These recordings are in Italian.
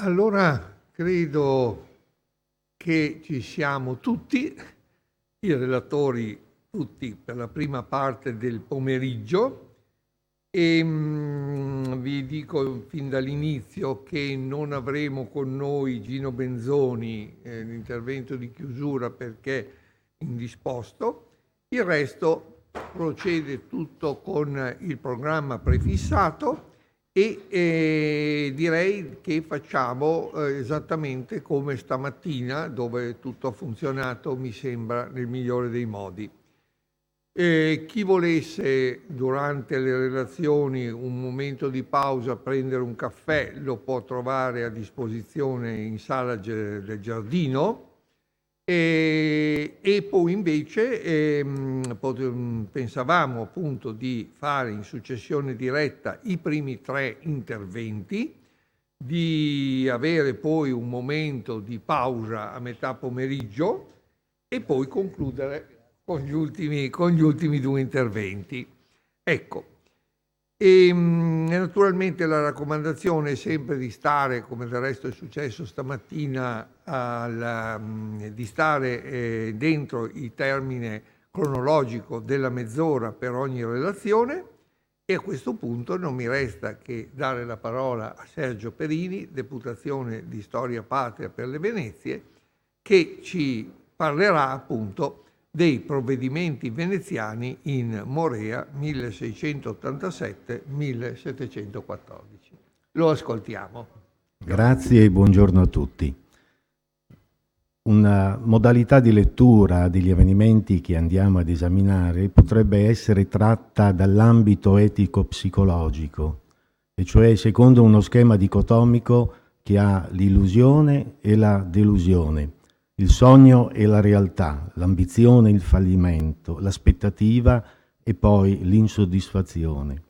Allora credo che ci siamo tutti, i relatori tutti per la prima parte del pomeriggio e vi dico fin dall'inizio che non avremo con noi Gino Benzoni, l'intervento di chiusura perché indisposto. Il resto procede tutto con il programma prefissato e direi che facciamo esattamente come stamattina, dove tutto ha funzionato, mi sembra, nel migliore dei modi. Chi volesse durante le relazioni un momento di pausa, prendere un caffè, lo può trovare a disposizione in sala del giardino. E poi invece pensavamo appunto di fare in successione diretta i primi 3 interventi, di avere poi un momento di pausa a metà pomeriggio e poi concludere con gli ultimi 2 interventi. Ecco. E naturalmente la raccomandazione è sempre di stare, come del resto è successo stamattina, di stare dentro il termine cronologico della mezz'ora per ogni relazione, e a questo punto non mi resta che dare la parola a Sergio Perini, Deputazione di Storia Patria per le Venezie, che ci parlerà appunto dei provvedimenti veneziani in Morea 1687-1714. Lo ascoltiamo. Grazie e buongiorno a tutti. Una modalità di lettura degli avvenimenti che andiamo ad esaminare potrebbe essere tratta dall'ambito etico-psicologico, e cioè secondo uno schema dicotomico che ha l'illusione e la delusione, il sogno e la realtà, l'ambizione e il fallimento, l'aspettativa e poi l'insoddisfazione.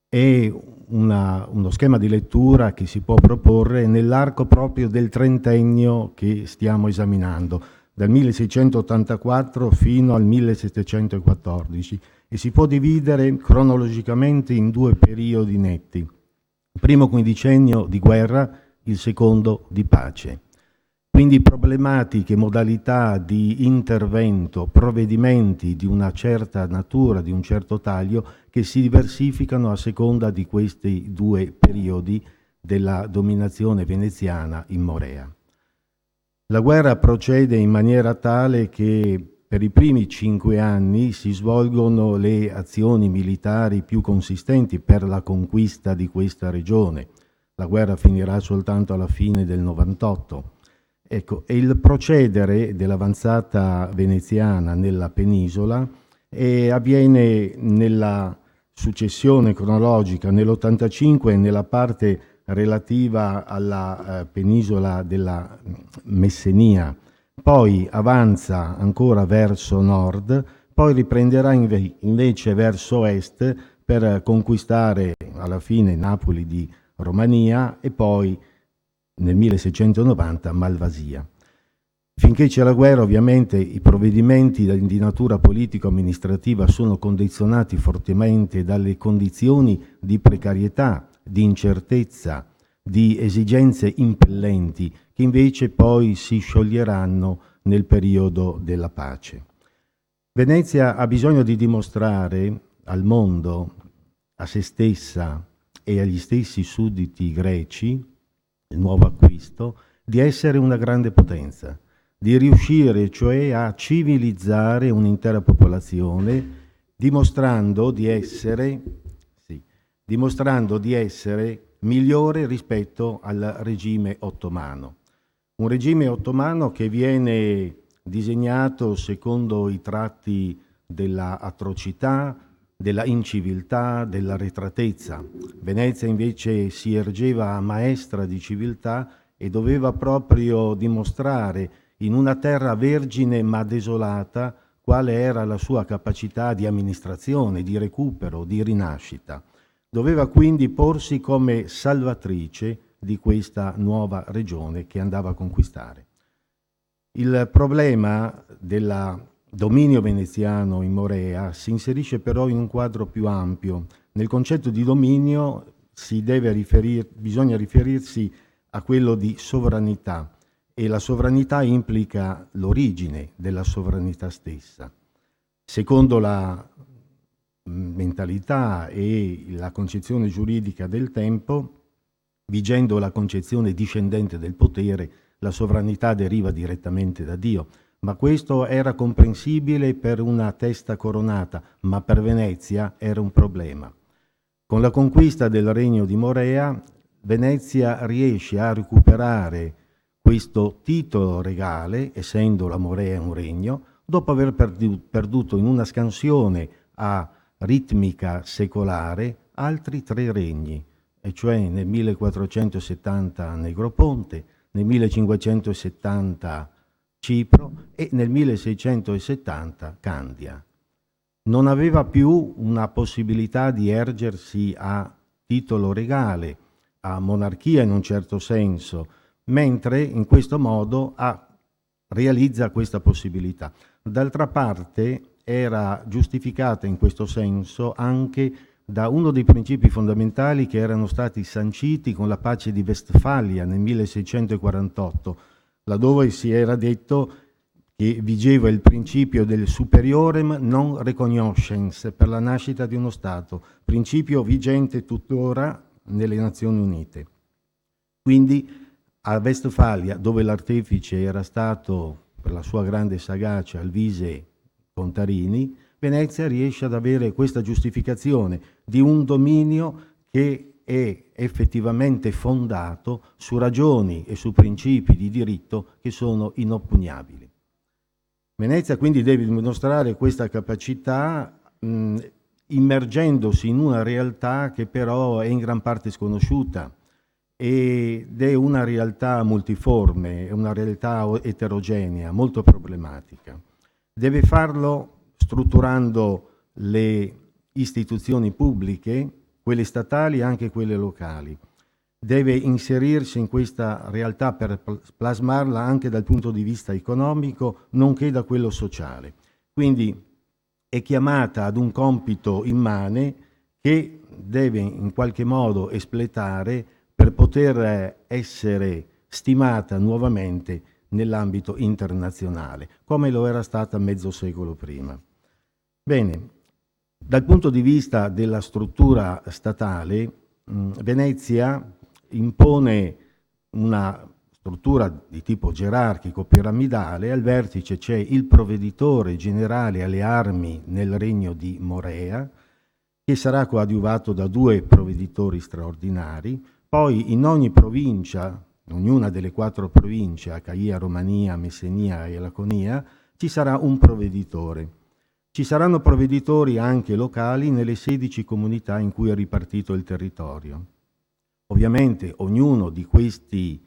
È uno schema di lettura che si può proporre nell'arco proprio del trentennio che stiamo esaminando, dal 1684 fino al 1714, e si può dividere cronologicamente in 2 periodi netti: il primo quindicennio di guerra, il secondo di pace. Quindi problematiche, modalità di intervento, provvedimenti di una certa natura, di un certo taglio, che si diversificano a seconda di questi 2 periodi della dominazione veneziana in Morea. La guerra procede in maniera tale che per i primi 5 anni si svolgono le azioni militari più consistenti per la conquista di questa regione. La guerra finirà soltanto alla fine del 98. Ecco, e il procedere dell'avanzata veneziana nella penisola avviene nella successione cronologica nell'85 nella parte relativa alla penisola della Messenia, poi avanza ancora verso nord, poi riprenderà invece verso est per conquistare alla fine Napoli di Romania e poi nel 1690 Malvasia. Finché c'è la guerra, ovviamente i provvedimenti di natura politico-amministrativa sono condizionati fortemente dalle condizioni di precarietà, di incertezza, di esigenze impellenti che invece poi si scioglieranno nel periodo della pace. Venezia ha bisogno di dimostrare al mondo, a se stessa e agli stessi sudditi greci, il nuovo acquisto, di essere una grande potenza, di riuscire cioè a civilizzare un'intera popolazione, dimostrando di essere migliore rispetto al regime ottomano. Un regime ottomano che viene disegnato secondo i tratti della atrocità, della inciviltà, dell'arretratezza. Venezia invece si ergeva maestra di civiltà e doveva proprio dimostrare in una terra vergine ma desolata quale era la sua capacità di amministrazione, di recupero, di rinascita. Doveva quindi porsi come salvatrice di questa nuova regione che andava a conquistare. Il problema del dominio veneziano in Morea si inserisce però in un quadro più ampio. Nel concetto di dominio bisogna riferirsi a quello di sovranità, e la sovranità implica l'origine della sovranità stessa. Secondo la mentalità e la concezione giuridica del tempo, vigendo la concezione discendente del potere, la sovranità deriva direttamente da Dio, ma questo era comprensibile per una testa coronata, ma per Venezia era un problema. Con la conquista del regno di Morea, Venezia riesce a recuperare questo titolo regale, essendo la Morea un regno, dopo aver perduto in una scansione a ritmica secolare altri 3 regni, e cioè nel 1470 Negroponte, nel 1570 Cipro e nel 1670 Candia. Non aveva più una possibilità di ergersi a titolo regale, a monarchia in un certo senso, mentre in questo modo realizza questa possibilità. D'altra parte era giustificata in questo senso anche da uno dei principi fondamentali che erano stati sanciti con la pace di Westfalia nel 1648, laddove si era detto che vigeva il principio del superiorem non recognoscens per la nascita di uno Stato, principio vigente tuttora nelle Nazioni Unite. Quindi a Westfalia, dove l'artefice era stato, per la sua grande sagacia, Alvise Contarini, Venezia riesce ad avere questa giustificazione di un dominio che è effettivamente fondato su ragioni e su principi di diritto che sono inoppugnabili. Venezia quindi deve dimostrare questa capacità immergendosi in una realtà che però è in gran parte sconosciuta ed è una realtà multiforme, è una realtà eterogenea, molto problematica. Deve farlo strutturando le istituzioni pubbliche, quelle statali e anche quelle locali. Deve inserirsi in questa realtà per plasmarla anche dal punto di vista economico, nonché da quello sociale. Quindi è chiamata ad un compito immane che deve in qualche modo espletare per poter essere stimata nuovamente nell'ambito internazionale, come lo era stata mezzo secolo prima. Bene, dal punto di vista della struttura statale, Venezia impone una struttura di tipo gerarchico piramidale. Al vertice c'è il provveditore generale alle armi nel regno di Morea, che sarà coadiuvato da 2 provveditori straordinari. Poi in ogni provincia, ognuna delle 4 province, Acaia, Romania, Messenia e Laconia, ci sarà un provveditore. Ci saranno provveditori anche locali nelle 16 comunità in cui è ripartito il territorio. Ovviamente ognuno di questi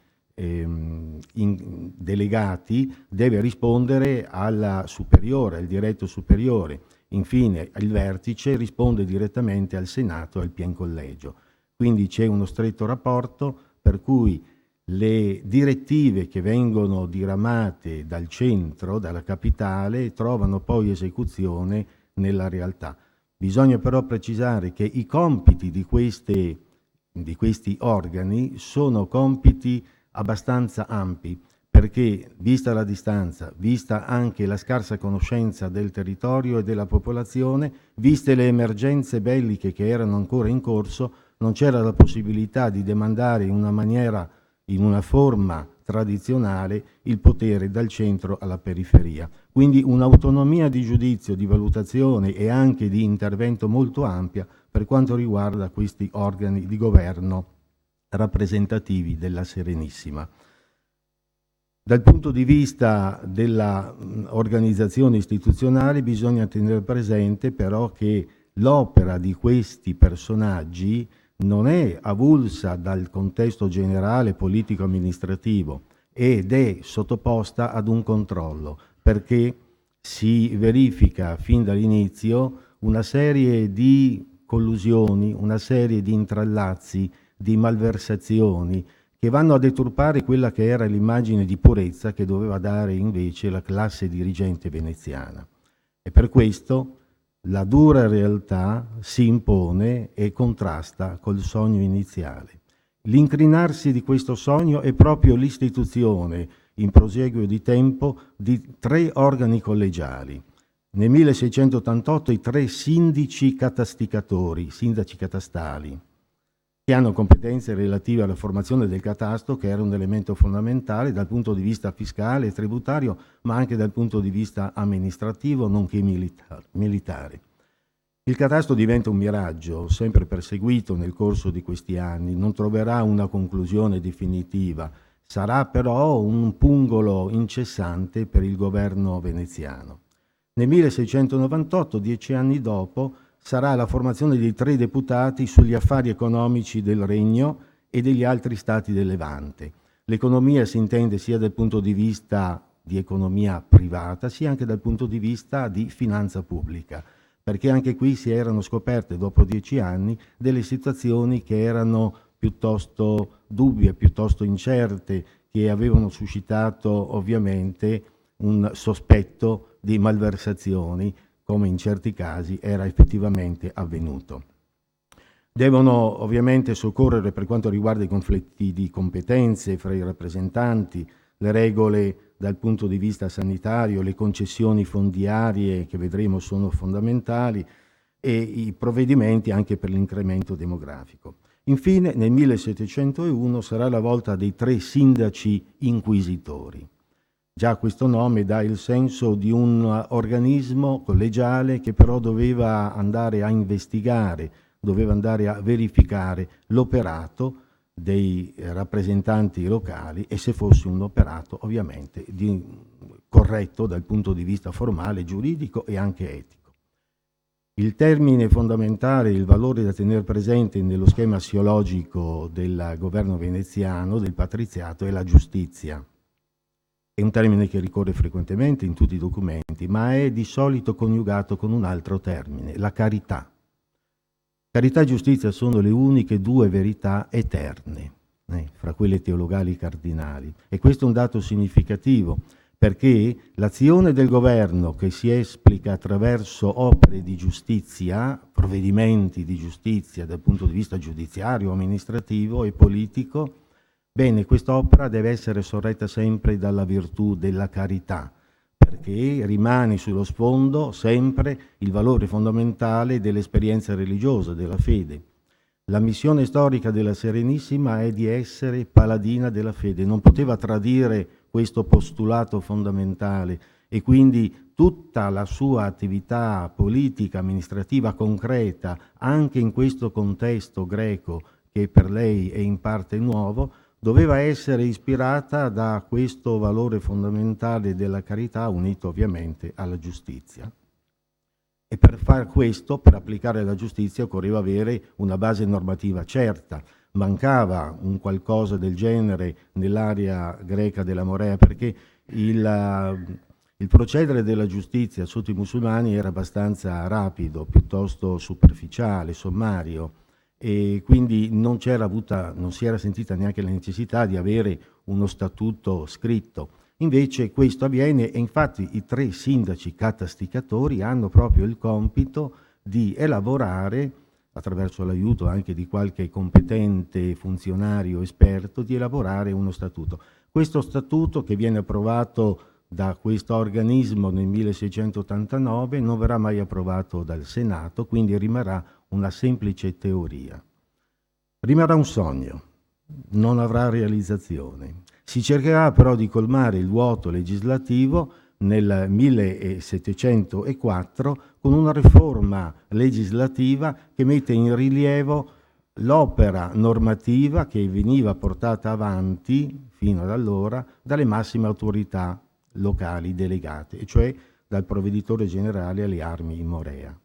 delegati deve rispondere alla superiore, al diretto superiore. Infine il vertice risponde direttamente al Senato e al Pien Collegio. Quindi c'è uno stretto rapporto per cui le direttive che vengono diramate dal centro, dalla capitale, trovano poi esecuzione nella realtà. Bisogna però precisare che i compiti di questi organi sono compiti abbastanza ampi, perché vista la distanza, vista anche la scarsa conoscenza del territorio e della popolazione, viste le emergenze belliche che erano ancora in corso, non c'era la possibilità di demandare in una forma tradizionale il potere dal centro alla periferia. Quindi un'autonomia di giudizio, di valutazione e anche di intervento molto ampia per quanto riguarda questi organi di governo rappresentativi della Serenissima. Dal punto di vista dell'organizzazione istituzionale bisogna tenere presente però che l'opera di questi personaggi non è avulsa dal contesto generale politico-amministrativo ed è sottoposta ad un controllo, perché si verifica fin dall'inizio una serie di collusioni, una serie di intrallazzi, di malversazioni che vanno a deturpare quella che era l'immagine di purezza che doveva dare invece la classe dirigente veneziana. E per questo la dura realtà si impone e contrasta col sogno iniziale. L'incrinarsi di questo sogno è proprio l'istituzione, in prosieguo di tempo, di 3 organi collegiali. Nel 1688 i 3 sindaci catastali, che hanno competenze relative alla formazione del catasto, che era un elemento fondamentale dal punto di vista fiscale e tributario, ma anche dal punto di vista amministrativo, nonché militare. Il catasto diventa un miraggio, sempre perseguito nel corso di questi anni, non troverà una conclusione definitiva, sarà però un pungolo incessante per il governo veneziano. Nel 1698, 10 anni dopo, sarà la formazione di 3 deputati sugli affari economici del Regno e degli altri stati del Levante. L'economia si intende sia dal punto di vista di economia privata, sia anche dal punto di vista di finanza pubblica, perché anche qui si erano scoperte dopo 10 anni delle situazioni che erano piuttosto dubbie, piuttosto incerte, che avevano suscitato ovviamente un sospetto di malversazioni, come in certi casi era effettivamente avvenuto. Devono ovviamente soccorrere, per quanto riguarda i conflitti di competenze fra i rappresentanti, le regole dal punto di vista sanitario, le concessioni fondiarie che vedremo sono fondamentali e i provvedimenti anche per l'incremento demografico. Infine, nel 1701 sarà la volta dei 3 sindaci inquisitori. Già questo nome dà il senso di un organismo collegiale che però doveva andare a investigare, doveva andare a verificare l'operato dei rappresentanti locali e se fosse un operato ovviamente corretto dal punto di vista formale, giuridico e anche etico. Il termine fondamentale, il valore da tenere presente nello schema assiologico del governo veneziano, del patriziato, è la giustizia. È un termine che ricorre frequentemente in tutti i documenti, ma è di solito coniugato con un altro termine, la carità. Carità e giustizia sono le uniche 2 verità eterne fra quelle teologali cardinali, e questo è un dato significativo perché l'azione del governo, che si esplica attraverso opere di giustizia, provvedimenti di giustizia dal punto di vista giudiziario, amministrativo e politico, bene, quest'opera deve essere sorretta sempre dalla virtù della carità, perché rimane sullo sfondo sempre il valore fondamentale dell'esperienza religiosa, della fede. La missione storica della Serenissima è di essere paladina della fede, non poteva tradire questo postulato fondamentale e quindi tutta la sua attività politica, amministrativa, concreta, anche in questo contesto greco che per lei è in parte nuovo, doveva essere ispirata da questo valore fondamentale della carità, unito ovviamente alla giustizia. E per far questo, per applicare la giustizia, occorreva avere una base normativa certa. Mancava un qualcosa del genere nell'area greca della Morea, perché il procedere della giustizia sotto i musulmani era abbastanza rapido, piuttosto superficiale, sommario, e quindi non si era sentita neanche la necessità di avere uno statuto scritto. Invece questo avviene e infatti i 3 sindaci catasticatori hanno proprio il compito di elaborare, attraverso l'aiuto anche di qualche competente funzionario esperto, di elaborare uno statuto. Questo statuto, che viene approvato da questo organismo nel 1689, non verrà mai approvato dal Senato, quindi rimarrà una semplice teoria. Rimarrà un sogno, non avrà realizzazione. Si cercherà però di colmare il vuoto legislativo nel 1704 con una riforma legislativa che mette in rilievo l'opera normativa che veniva portata avanti fino ad allora dalle massime autorità locali delegate, e cioè dal provveditore generale alle armi in Morea.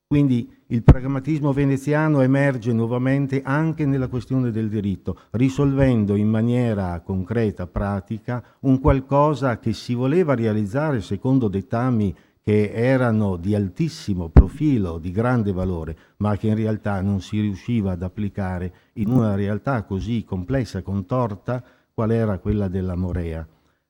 Quindi il pragmatismo veneziano emerge nuovamente anche nella questione del diritto, risolvendo in maniera concreta, pratica, un qualcosa che si voleva realizzare secondo dettami che erano di altissimo profilo, di grande valore, ma che in realtà non si riusciva ad applicare in una realtà così complessa, contorta, qual era quella della Morea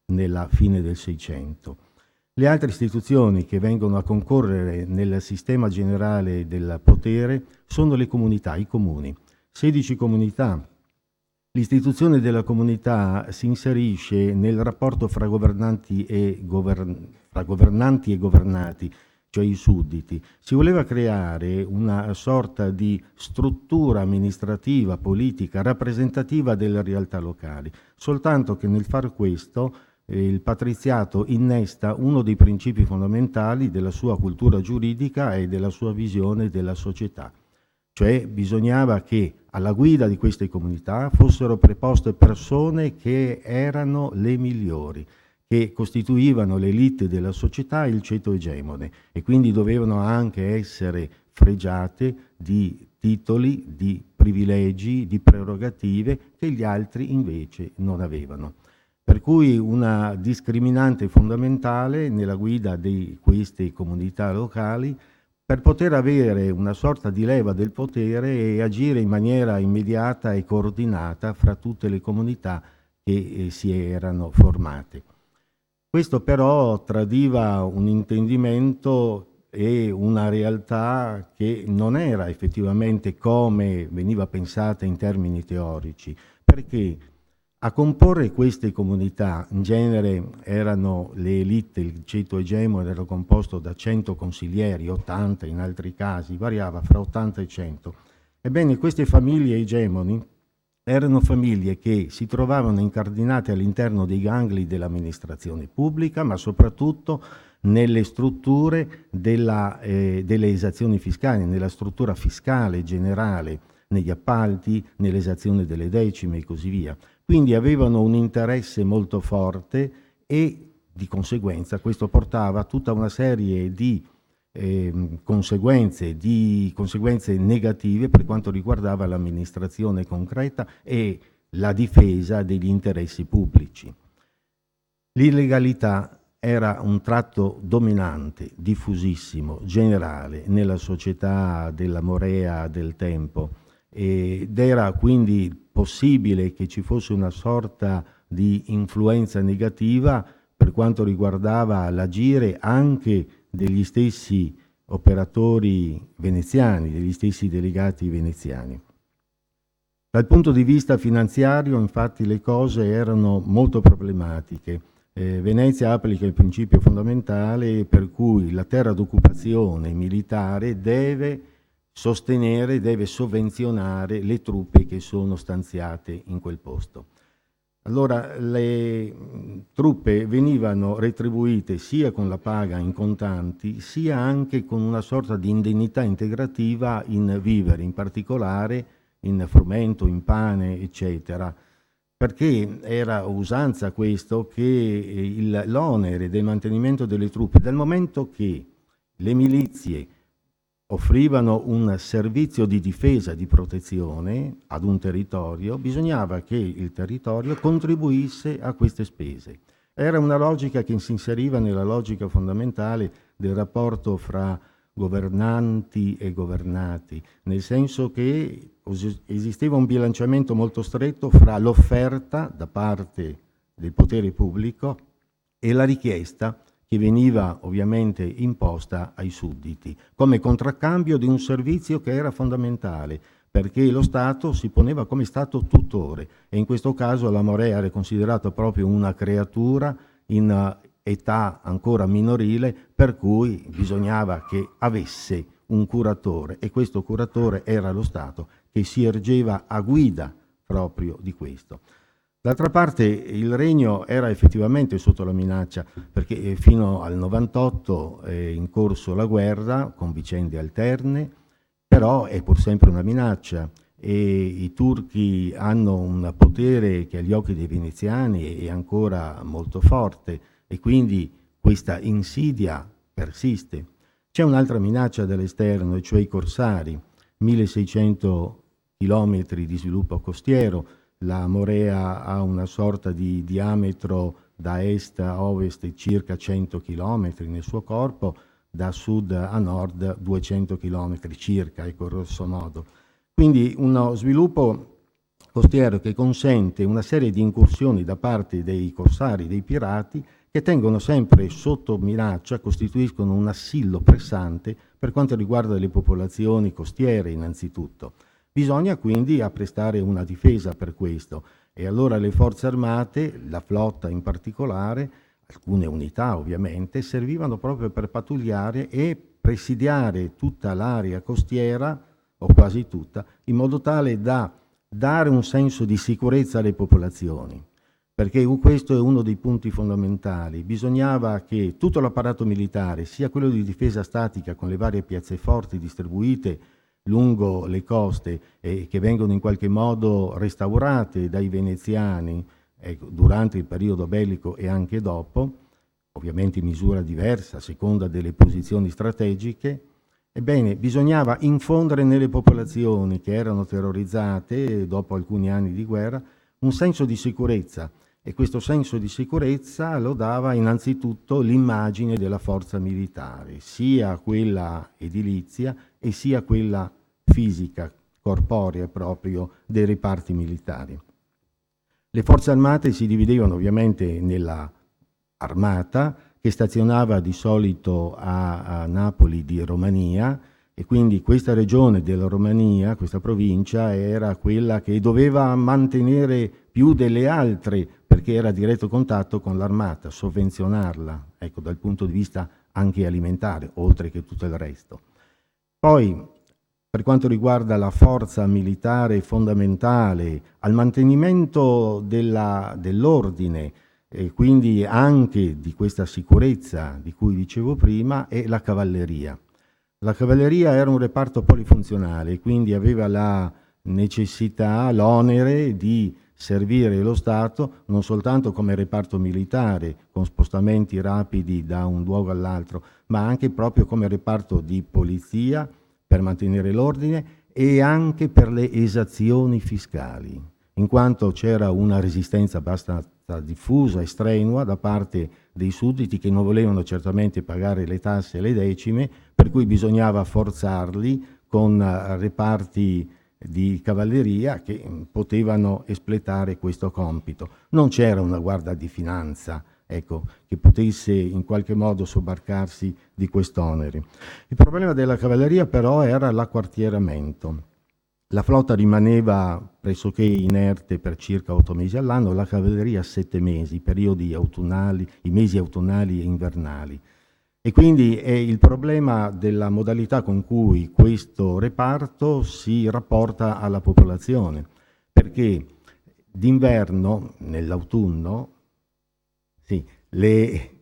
nella fine del Seicento. Le altre istituzioni che vengono a concorrere nel sistema generale del potere sono le comunità, i comuni. 16 comunità L'istituzione della comunità si inserisce nel rapporto fra governanti e governati, cioè i sudditi. Si voleva creare una sorta di struttura amministrativa, politica, rappresentativa delle realtà locali, soltanto che nel far questo il patriziato innesta uno dei principi fondamentali della sua cultura giuridica e della sua visione della società. Cioè bisognava che alla guida di queste comunità fossero preposte persone che erano le migliori, che costituivano l'elite della società e il ceto egemone, e quindi dovevano anche essere fregiate di titoli, di privilegi, di prerogative che gli altri invece non avevano. Per cui una discriminante fondamentale nella guida di queste comunità locali per poter avere una sorta di leva del potere e agire in maniera immediata e coordinata fra tutte le comunità che si erano formate. Questo però tradiva un intendimento e una realtà che non era effettivamente come veniva pensata in termini teorici, perché a comporre queste comunità, in genere erano le elite, il ceto egemone era composto da 100 consiglieri, 80 in altri casi, variava fra 80 e 100. Ebbene, queste famiglie egemoni erano famiglie che si trovavano incardinate all'interno dei gangli dell'amministrazione pubblica, ma soprattutto nelle strutture delle esazioni fiscali, nella struttura fiscale generale, negli appalti, nell'esazione delle decime e così via. Quindi avevano un interesse molto forte e di conseguenza questo portava a tutta una serie di conseguenze negative per quanto riguardava l'amministrazione concreta e la difesa degli interessi pubblici. L'illegalità era un tratto dominante, diffusissimo, generale nella società della Morea del tempo ed era quindi possibile che ci fosse una sorta di influenza negativa per quanto riguardava l'agire anche degli stessi operatori veneziani, degli stessi delegati veneziani. Dal punto di vista finanziario, infatti, le cose erano molto problematiche. Venezia applica il principio fondamentale per cui la terra d'occupazione militare deve sostenere, deve sovvenzionare le truppe che sono stanziate in quel posto. Allora le truppe venivano retribuite sia con la paga in contanti, sia anche con una sorta di indennità integrativa in viveri, in particolare in frumento, in pane, eccetera, perché era usanza questo che l'onere del mantenimento delle truppe, dal momento che le milizie offrivano un servizio di difesa, di protezione ad un territorio, bisognava che il territorio contribuisse a queste spese. Era una logica che si inseriva nella logica fondamentale del rapporto fra governanti e governati, nel senso che esisteva un bilanciamento molto stretto fra l'offerta da parte del potere pubblico e la richiesta che veniva ovviamente imposta ai sudditi, come contraccambio di un servizio che era fondamentale, perché lo Stato si poneva come Stato tutore e in questo caso la Morea era considerata proprio una creatura in età ancora minorile, per cui bisognava che avesse un curatore e questo curatore era lo Stato che si ergeva a guida proprio di questo. D'altra parte il regno era effettivamente sotto la minaccia perché fino al 98 è in corso la guerra con vicende alterne, però è pur sempre una minaccia e i turchi hanno un potere che agli occhi dei veneziani è ancora molto forte e quindi questa insidia persiste. C'è un'altra minaccia dall'esterno, e cioè i corsari, 1600 chilometri di sviluppo costiero. La Morea ha una sorta di diametro da est a ovest di circa 100 km nel suo corpo, da sud a nord 200 km circa, grosso modo. Quindi uno sviluppo costiero che consente una serie di incursioni da parte dei corsari, dei pirati, che tengono sempre sotto minaccia, costituiscono un assillo pressante per quanto riguarda le popolazioni costiere innanzitutto. Bisogna quindi apprestare una difesa per questo, e allora le forze armate, la flotta in particolare, alcune unità ovviamente, servivano proprio per pattugliare e presidiare tutta l'area costiera, o quasi tutta, in modo tale da dare un senso di sicurezza alle popolazioni, perché questo è uno dei punti fondamentali. Bisognava che tutto l'apparato militare, sia quello di difesa statica con le varie piazze forti distribuite lungo le coste e che vengono in qualche modo restaurate dai veneziani durante il periodo bellico e anche dopo, ovviamente in misura diversa a seconda delle posizioni strategiche. Ebbene, bisognava infondere nelle popolazioni che erano terrorizzate dopo alcuni anni di guerra un senso di sicurezza, e questo senso di sicurezza lo dava innanzitutto l'immagine della forza militare, sia quella edilizia e sia quella fisica, corporea proprio dei reparti militari. Le forze armate si dividevano ovviamente nella armata, che stazionava di solito a Napoli di Romania, e quindi questa regione della Romania, questa provincia, era quella che doveva mantenere più delle altre, perché era a diretto contatto con l'armata, sovvenzionarla, ecco, dal punto di vista anche alimentare, oltre che tutto il resto. Poi, per quanto riguarda la forza militare fondamentale al mantenimento dell'ordine, e quindi anche di questa sicurezza di cui dicevo prima, è la cavalleria. La cavalleria era un reparto polifunzionale, quindi aveva la necessità, l'onere di servire lo Stato non soltanto come reparto militare, con spostamenti rapidi da un luogo all'altro, ma anche proprio come reparto di polizia per mantenere l'ordine e anche per le esazioni fiscali, in quanto c'era una resistenza abbastanza diffusa e strenua da parte dei sudditi che non volevano certamente pagare le tasse e le decime, per cui bisognava forzarli con reparti di cavalleria che potevano espletare questo compito. Non c'era una guardia di finanza, ecco, che potesse in qualche modo sobbarcarsi di quest'onere. Il problema della cavalleria però era l'acquartieramento. La flotta rimaneva pressoché inerte per circa 8 mesi all'anno, la cavalleria 7 mesi, i periodi autunnali, i mesi autunnali e invernali. E quindi è il problema della modalità con cui questo reparto si rapporta alla popolazione, perché d'inverno, nell'autunno, sì, le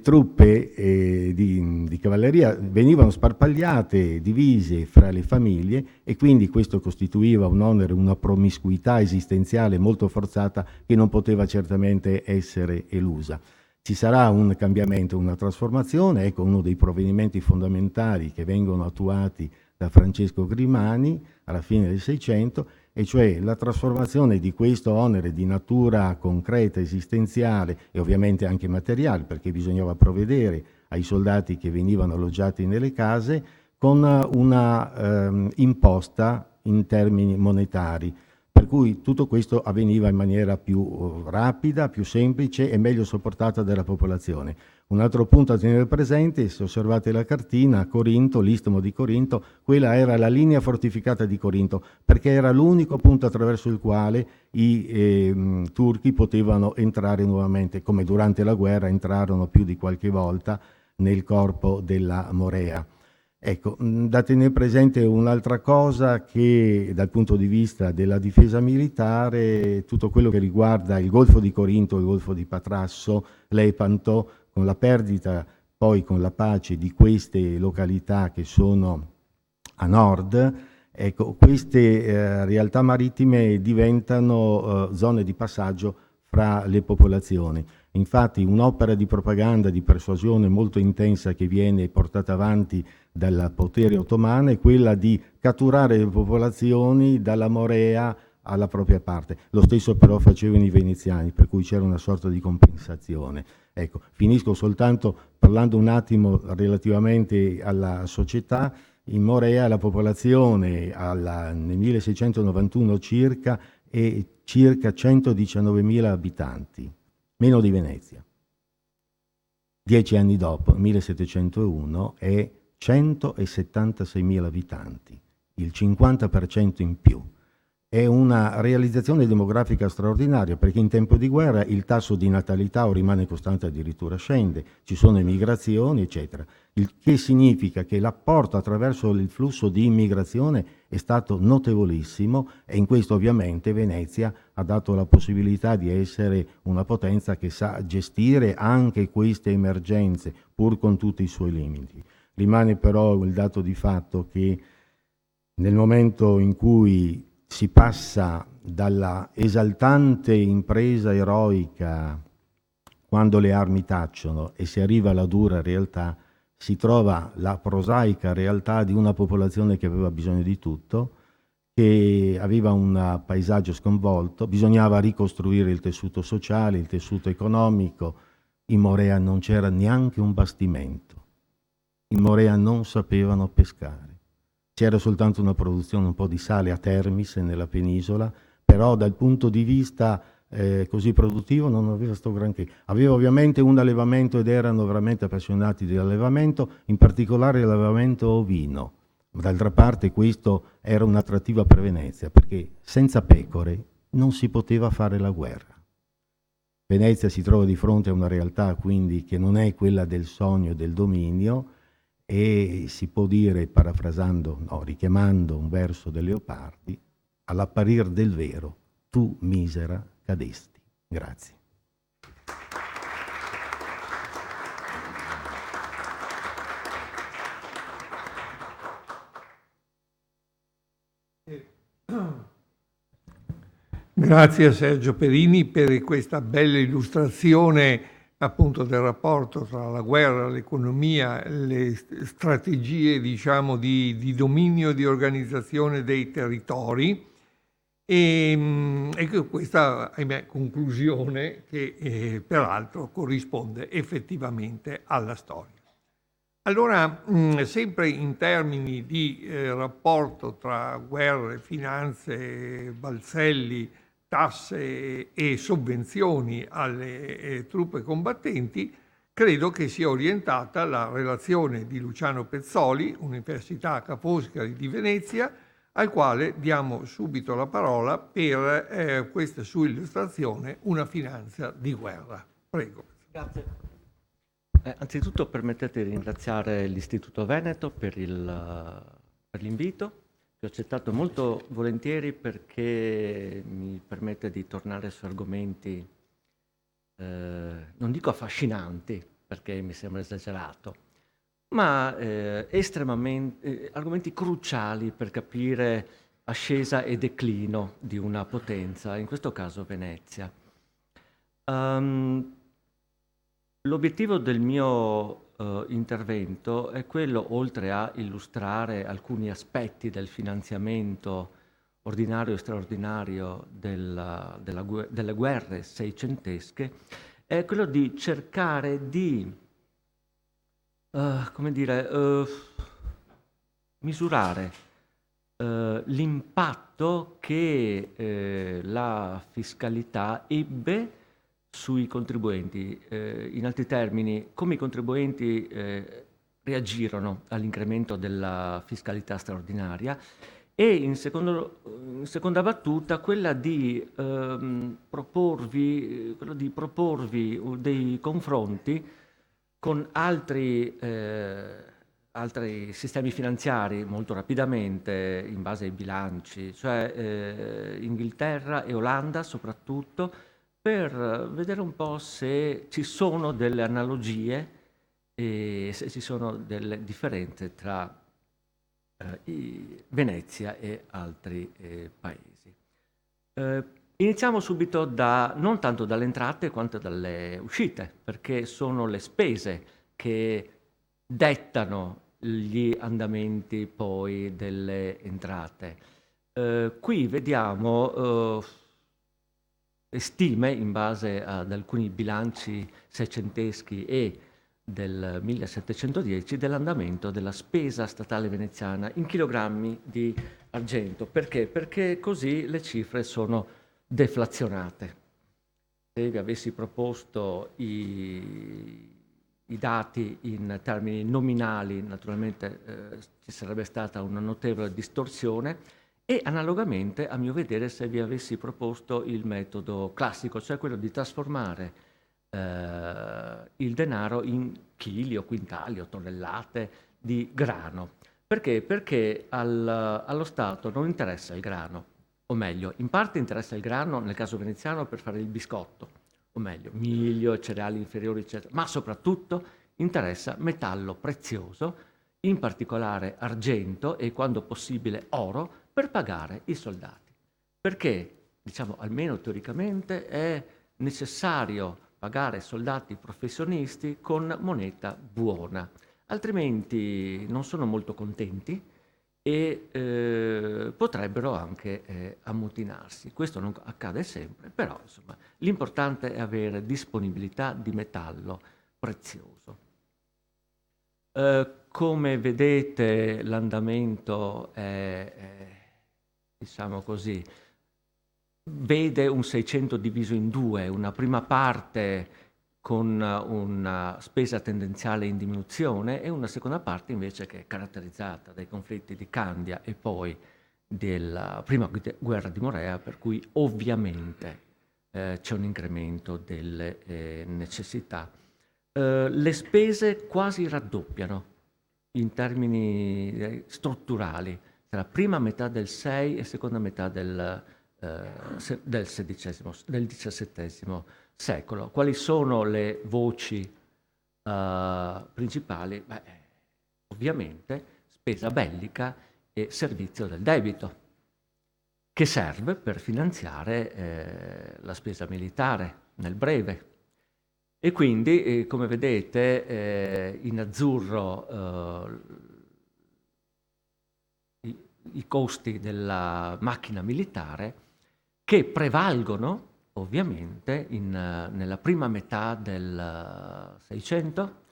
truppe di cavalleria venivano sparpagliate, divise fra le famiglie, e quindi questo costituiva un onere, una promiscuità esistenziale molto forzata che non poteva certamente essere elusa. Ci sarà un cambiamento, una trasformazione, ecco uno dei provvedimenti fondamentali che vengono attuati da Francesco Grimani alla fine del Seicento, e cioè la trasformazione di questo onere di natura concreta, esistenziale e ovviamente anche materiale, perché bisognava provvedere ai soldati che venivano alloggiati nelle case, con una imposta in termini monetari, per cui tutto questo avveniva in maniera più rapida, più semplice e meglio sopportata dalla popolazione. Un altro punto a tenere presente, se osservate la cartina, Corinto, l'istmo di Corinto, quella era la linea fortificata di Corinto, perché era l'unico punto attraverso il quale i turchi potevano entrare nuovamente, come durante la guerra entrarono più di qualche volta nel corpo della Morea. Ecco, da tenere presente un'altra cosa, che dal punto di vista della difesa militare, tutto quello che riguarda il Golfo di Corinto, il Golfo di Patrasso, Lepanto, con la perdita, poi con la pace di queste località che sono a nord, ecco, queste realtà marittime diventano zone di passaggio fra le popolazioni. Infatti un'opera di propaganda, di persuasione molto intensa che viene portata avanti dal potere ottomano è quella di catturare le popolazioni dalla Morea alla propria parte. Lo stesso però facevano i veneziani, per cui c'era una sorta di compensazione. Ecco, finisco soltanto parlando un attimo relativamente alla società. In Morea la popolazione nel 1691 circa è circa 119.000 abitanti, meno di Venezia. 10 anni dopo, nel 1701, è 176.000 abitanti, il 50% in più. È una realizzazione demografica straordinaria, perché in tempo di guerra il tasso di natalità o rimane costante, addirittura scende, ci sono immigrazioni, eccetera. Il che significa che l'apporto attraverso il flusso di immigrazione è stato notevolissimo, e in questo ovviamente Venezia ha dato la possibilità di essere una potenza che sa gestire anche queste emergenze, pur con tutti i suoi limiti. Rimane però il dato di fatto che nel momento in cui si passa dalla esaltante impresa eroica quando le armi tacciono e si arriva alla dura realtà, si trova la prosaica realtà di una popolazione che aveva bisogno di tutto, che aveva un paesaggio sconvolto, bisognava ricostruire il tessuto sociale, il tessuto economico. In Morea non c'era neanche un bastimento, in Morea non sapevano pescare. C'era soltanto una produzione un po' di sale a Termis nella penisola, però dal punto di vista così produttivo non aveva sto granché. Aveva ovviamente un allevamento ed erano veramente appassionati di allevamento, in particolare l'allevamento ovino. D'altra parte questo era un'attrattiva per Venezia, perché senza pecore non si poteva fare la guerra. Venezia si trova di fronte a una realtà quindi che non è quella del sogno e del dominio, e si può dire, parafrasando, no, richiamando un verso del Leopardi, all'apparir del vero, tu misera cadesti. Grazie. Grazie a Sergio Perini per questa bella illustrazione appunto del rapporto tra la guerra, l'economia, le strategie, diciamo, di dominio e di organizzazione dei territori e questa, ahimè, conclusione che peraltro corrisponde effettivamente alla storia. Allora, sempre in termini di rapporto tra guerre, finanze, balzelli, tasse e sovvenzioni alle truppe combattenti, credo che sia orientata la relazione di Luciano Pezzoli, Università Ca' Foscari di Venezia, al quale diamo subito la parola per questa sua illustrazione, Una finanza di guerra. Prego. Grazie. Anzitutto permettete di ringraziare l'Istituto Veneto per l'invito, che ho accettato molto volentieri perché mi permette di tornare su argomenti, non dico affascinanti, perché mi sembra esagerato, ma estremamente argomenti cruciali per capire ascesa e declino di una potenza, in questo caso Venezia. L'obiettivo del mio intervento è quello, oltre a illustrare alcuni aspetti del finanziamento ordinario e straordinario delle guerre seicentesche, è quello di cercare di, misurare l'impatto che la fiscalità ebbe sui contribuenti. In altri termini, come i contribuenti reagirono all'incremento della fiscalità straordinaria, e in seconda battuta quella di proporvi dei confronti con altri sistemi finanziari molto rapidamente in base ai bilanci, cioè Inghilterra e Olanda soprattutto, per vedere un po' se ci sono delle analogie e se ci sono delle differenze tra Venezia e altri paesi. Iniziamo subito non tanto dalle entrate quanto dalle uscite, perché sono le spese che dettano gli andamenti poi delle entrate. Qui vediamo stime in base ad alcuni bilanci seicenteschi e del 1710 dell'andamento della spesa statale veneziana in chilogrammi di argento. Perché? Perché così le cifre sono deflazionate. Se vi avessi proposto i dati in termini nominali, naturalmente ci sarebbe stata una notevole distorsione, e analogamente, a mio vedere, se vi avessi proposto il metodo classico, cioè quello di trasformare il denaro in chili o quintali o tonnellate di grano. Perché? Perché allo Stato non interessa il grano, o meglio, in parte interessa il grano nel caso veneziano per fare il biscotto, o meglio, miglio, cereali inferiori, eccetera, ma soprattutto interessa metallo prezioso, in particolare argento e quando possibile oro, per pagare i soldati. Perché, diciamo, almeno teoricamente è necessario pagare soldati professionisti con moneta buona, altrimenti non sono molto contenti e potrebbero anche ammutinarsi. Questo non accade sempre, però insomma, l'importante è avere disponibilità di metallo prezioso. Come vedete, l'andamento è, diciamo così, vede un 600 diviso in due, una prima parte con una spesa tendenziale in diminuzione e una seconda parte invece che è caratterizzata dai conflitti di Candia e poi della prima guerra di Morea, per cui ovviamente c'è un incremento delle necessità. Le spese quasi raddoppiano in termini strutturali tra la prima metà del 6 e seconda metà del XVII secolo. Quali sono le voci principali? Beh, ovviamente spesa bellica e servizio del debito, che serve per finanziare la spesa militare nel breve. E quindi, come vedete, in azzurro i costi della macchina militare, che prevalgono ovviamente nella prima metà del 600.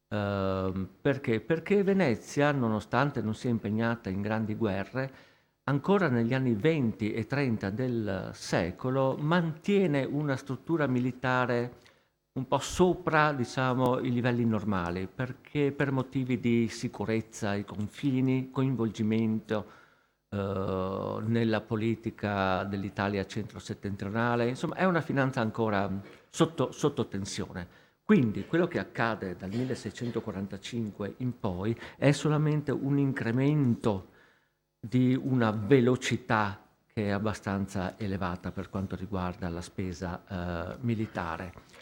Perché? Perché Venezia, nonostante non sia impegnata in grandi guerre, ancora negli anni 20 e 30 del secolo mantiene una struttura militare un po' sopra, diciamo, i livelli normali, perché per motivi di sicurezza ai confini, coinvolgimento nella politica dell'Italia centro-settentrionale, insomma è una finanza ancora sotto tensione. Quindi quello che accade dal 1645 in poi è solamente un incremento di una velocità che è abbastanza elevata per quanto riguarda la spesa militare.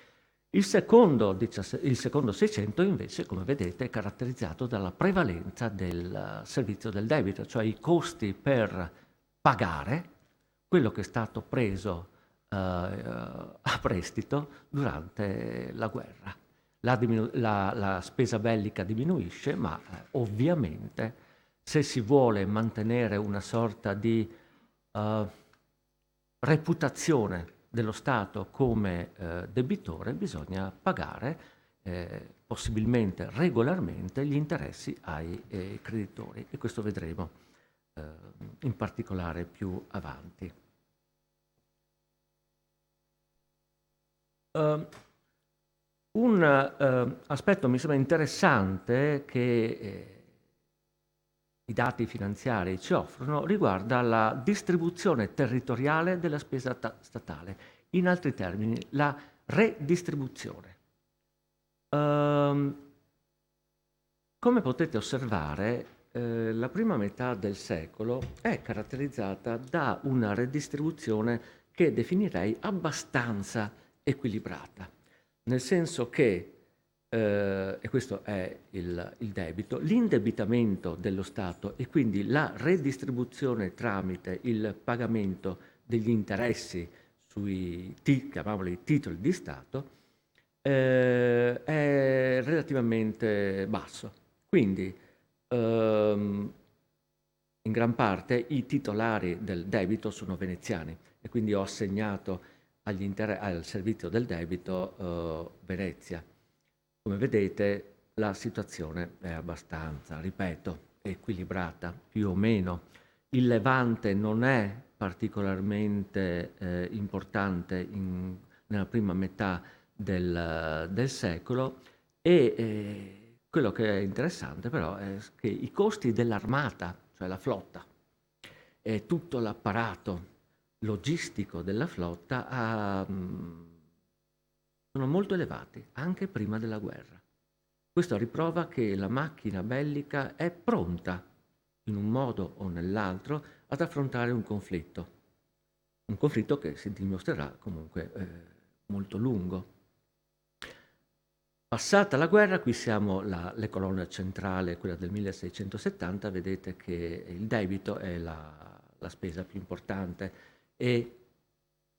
Il secondo 600 invece, come vedete, è caratterizzato dalla prevalenza del servizio del debito, cioè i costi per pagare quello che è stato preso a prestito durante la guerra. La spesa bellica diminuisce, ma ovviamente se si vuole mantenere una sorta di reputazione dello Stato come debitore, bisogna pagare possibilmente regolarmente gli interessi ai creditori, e questo vedremo in particolare più avanti. Un aspetto mi sembra interessante che i dati finanziari ci offrono riguarda la distribuzione territoriale della spesa statale, in altri termini la redistribuzione. Come potete osservare, la prima metà del secolo è caratterizzata da una redistribuzione che definirei abbastanza equilibrata, nel senso che e questo è il debito, l'indebitamento dello Stato e quindi la redistribuzione tramite il pagamento degli interessi sui, chiamiamoli titoli di Stato, è relativamente basso. Quindi in gran parte i titolari del debito sono veneziani e quindi ho assegnato al servizio del debito Venezia. Come vedete, la situazione è abbastanza, ripeto, equilibrata, più o meno. Il Levante non è particolarmente importante nella prima metà del secolo E quello che è interessante però è che i costi dell'armata, cioè la flotta, e tutto l'apparato logistico della flotta sono molto elevati, anche prima della guerra. Questo riprova che la macchina bellica è pronta, in un modo o nell'altro, ad affrontare un conflitto che si dimostrerà comunque molto lungo. Passata la guerra, qui siamo le colonne centrali, quella del 1670, vedete che il debito è la spesa più importante e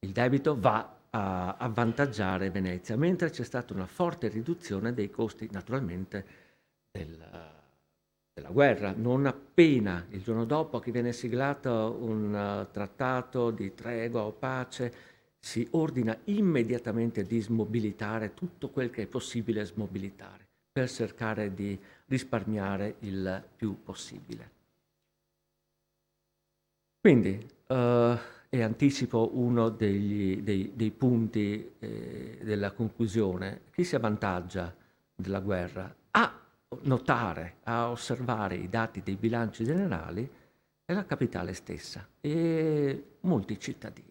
il debito va a avvantaggiare Venezia, mentre c'è stata una forte riduzione dei costi, naturalmente, della guerra. Non appena il giorno dopo che viene siglato un trattato di tregua o pace, si ordina immediatamente di smobilitare tutto quel che è possibile smobilitare per cercare di risparmiare il più possibile. Quindi, e anticipo uno dei punti della conclusione, chi si avvantaggia della guerra a notare, a osservare i dati dei bilanci generali è la capitale stessa e molti cittadini.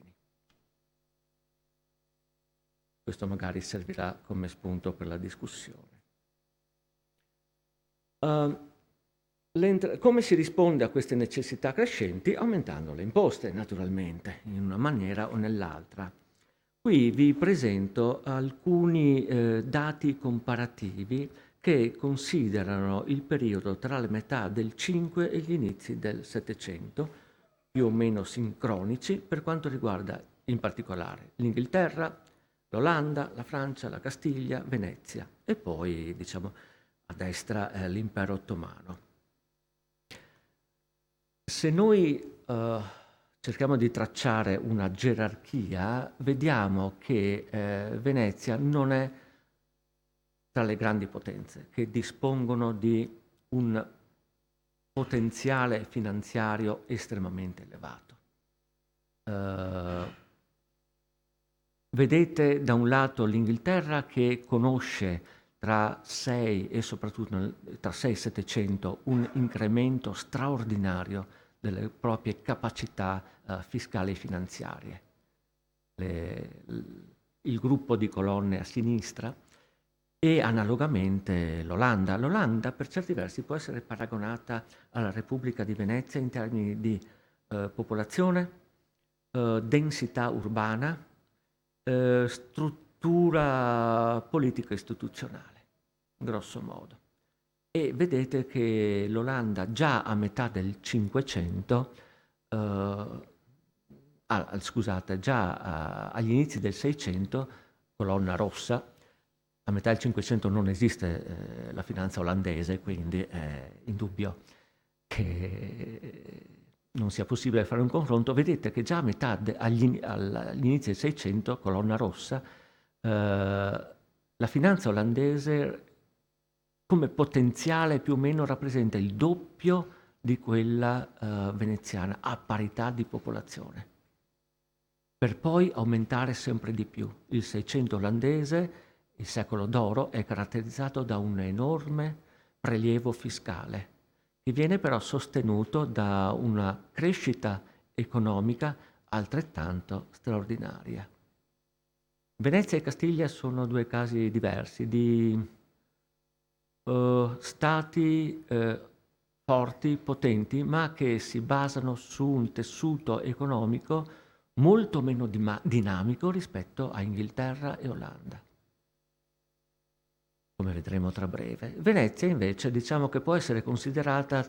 Questo magari servirà come spunto per la discussione. Come si risponde a queste necessità crescenti? Aumentando le imposte, naturalmente, in una maniera o nell'altra. Qui vi presento alcuni dati comparativi che considerano il periodo tra la metà del 5 e gli inizi del 700, più o meno sincronici per quanto riguarda in particolare l'Inghilterra, l'Olanda, la Francia, la Castiglia, Venezia e poi, diciamo, a destra l'impero ottomano. Se noi cerchiamo di tracciare una gerarchia, vediamo che Venezia non è tra le grandi potenze che dispongono di un potenziale finanziario estremamente elevato. Vedete da un lato l'Inghilterra che conosce tra 6 e soprattutto tra 6 e 700 un incremento straordinario delle proprie capacità fiscali e finanziarie. Il gruppo di colonne a sinistra e analogamente l'Olanda. L'Olanda per certi versi può essere paragonata alla Repubblica di Venezia in termini di popolazione, densità urbana, struttura politico-istituzionale, grosso modo. E vedete che l'Olanda già a metà del 500, già agli inizi del 600, colonna rossa, a metà del 500 non esiste la finanza olandese, quindi è indubbio che non sia possibile fare un confronto. Vedete che già a metà all'inizio del 600, colonna rossa, la finanza olandese come potenziale più o meno rappresenta il doppio di quella veneziana a parità di popolazione, per poi aumentare sempre di più. Il 600 olandese, il secolo d'oro, è caratterizzato da un enorme prelievo fiscale, che viene però sostenuto da una crescita economica altrettanto straordinaria. Venezia e Castiglia sono due casi diversi di stati forti, potenti, ma che si basano su un tessuto economico molto meno dinamico rispetto a Inghilterra e Olanda, come vedremo tra breve. Venezia invece diciamo che può essere considerata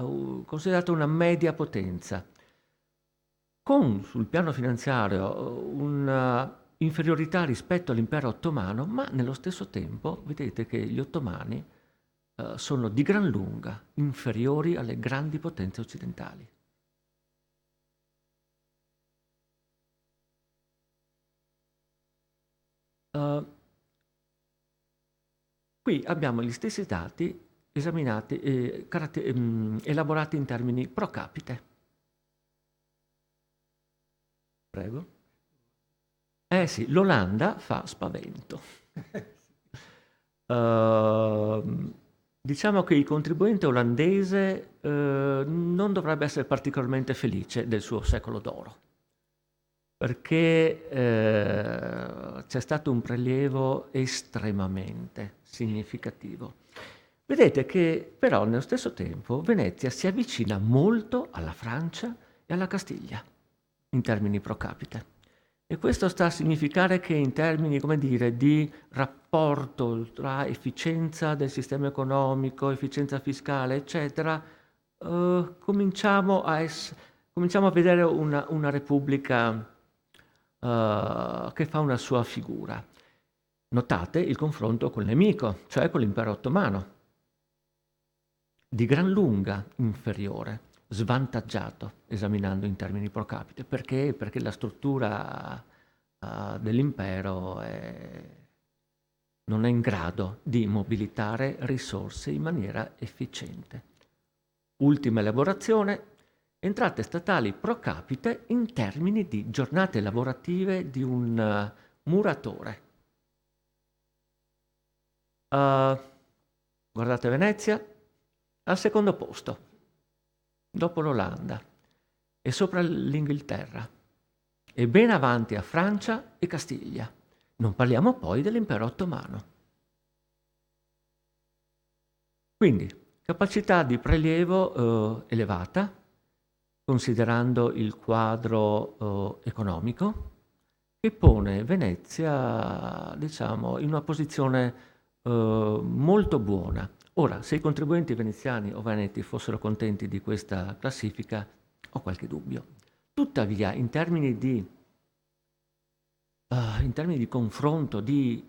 una media potenza, con sul piano finanziario una inferiorità rispetto all'impero ottomano, ma nello stesso tempo vedete che gli ottomani sono di gran lunga inferiori alle grandi potenze occidentali. Qui abbiamo gli stessi dati esaminati, elaborati in termini pro capite. Prego. Sì, l'Olanda fa spavento. Diciamo che il contribuente olandese non dovrebbe essere particolarmente felice del suo secolo d'oro, perché c'è stato un prelievo estremamente significativo. Vedete che però nello stesso tempo Venezia si avvicina molto alla Francia e alla Castiglia in termini pro capite. E questo sta a significare che in termini, come dire, di rapporto tra efficienza del sistema economico, efficienza fiscale, eccetera, cominciamo a vedere una repubblica che fa una sua figura. Notate il confronto con il nemico, cioè con l'impero ottomano, di gran lunga inferiore, svantaggiato esaminando in termini pro capite. Perché? Perché la struttura dell'impero non è in grado di mobilitare risorse in maniera efficiente. Ultima elaborazione: entrate statali pro capite in termini di giornate lavorative di un muratore. Guardate Venezia, al secondo posto, dopo l'Olanda e sopra l'Inghilterra, e ben avanti a Francia e Castiglia. Non parliamo poi dell'impero ottomano. Quindi, capacità di prelievo elevata, considerando il quadro economico, che pone Venezia, diciamo, in una posizione molto buona. Ora, se i contribuenti veneziani o veneti fossero contenti di questa classifica, ho qualche dubbio. Tuttavia, in termini di confronto, di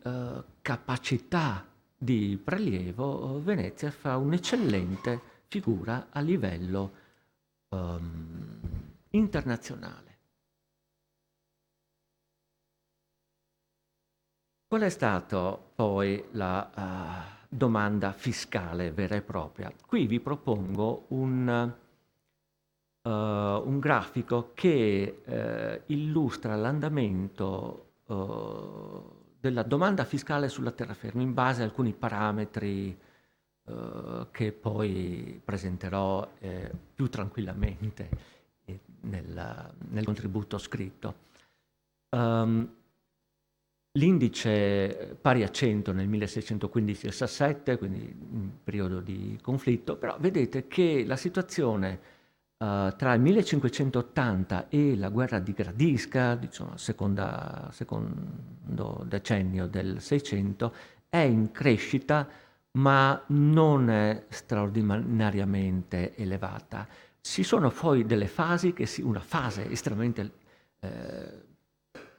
capacità di prelievo, Venezia fa un'eccellente figura a livello internazionale. Qual è stato poi la domanda fiscale vera e propria? Qui vi propongo un grafico che illustra l'andamento della domanda fiscale sulla terraferma in base a alcuni parametri che poi presenterò più tranquillamente nel contributo scritto. L'indice pari a 100 nel 1615-17, quindi in periodo di conflitto, però vedete che la situazione tra il 1580 e la guerra di Gradisca, diciamo secondo decennio del 600, è in crescita, ma non è straordinariamente elevata. Ci sono poi delle fasi, una fase estremamente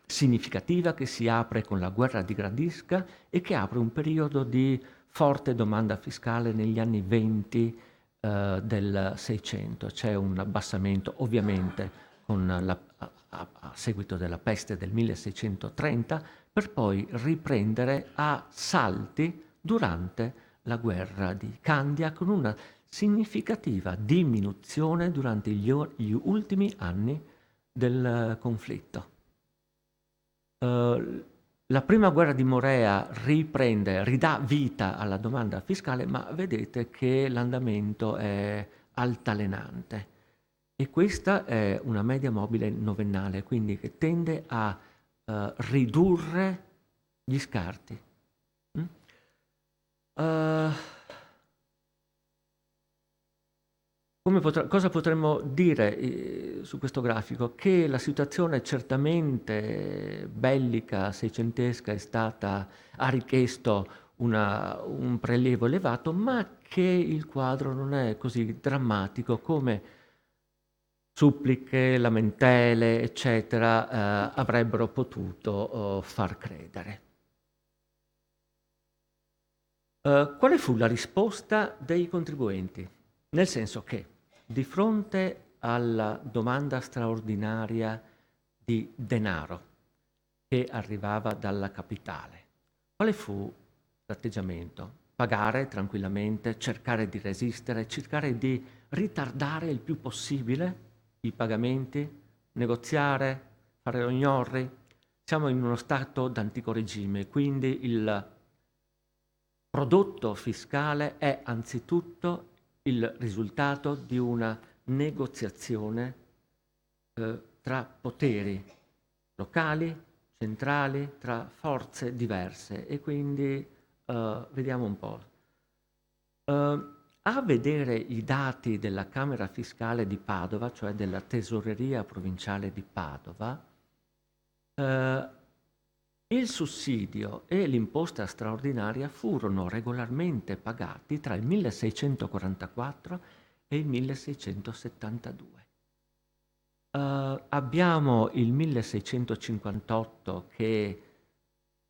significativa che si apre con la guerra di Gradisca e che apre un periodo di forte domanda fiscale negli anni 20 del 600. C'è un abbassamento ovviamente a seguito della peste del 1630, per poi riprendere a salti durante la guerra di Candia, con una significativa diminuzione durante gli ultimi anni del conflitto. La prima guerra di Morea ridà vita alla domanda fiscale, ma vedete che l'andamento è altalenante e questa è una media mobile novennale, quindi che tende a ridurre gli scarti. Cosa potremmo dire su questo grafico? Che la situazione certamente bellica, seicentesca, ha richiesto un prelievo elevato, ma che il quadro non è così drammatico come suppliche, lamentele, eccetera, avrebbero potuto far credere. Quale fu la risposta dei contribuenti? Nel senso che di fronte alla domanda straordinaria di denaro che arrivava dalla capitale, quale fu l'atteggiamento? Pagare tranquillamente, cercare di resistere, cercare di ritardare il più possibile i pagamenti, negoziare, fare rognorri? Siamo in uno stato d'antico regime, quindi il prodotto fiscale è anzitutto il risultato di una negoziazione tra poteri locali, centrali, tra forze diverse, e quindi vediamo un po'. A vedere i dati della Camera Fiscale di Padova, cioè della Tesoreria Provinciale di Padova, il sussidio e l'imposta straordinaria furono regolarmente pagati tra il 1644 e il 1672. Abbiamo il 1658 che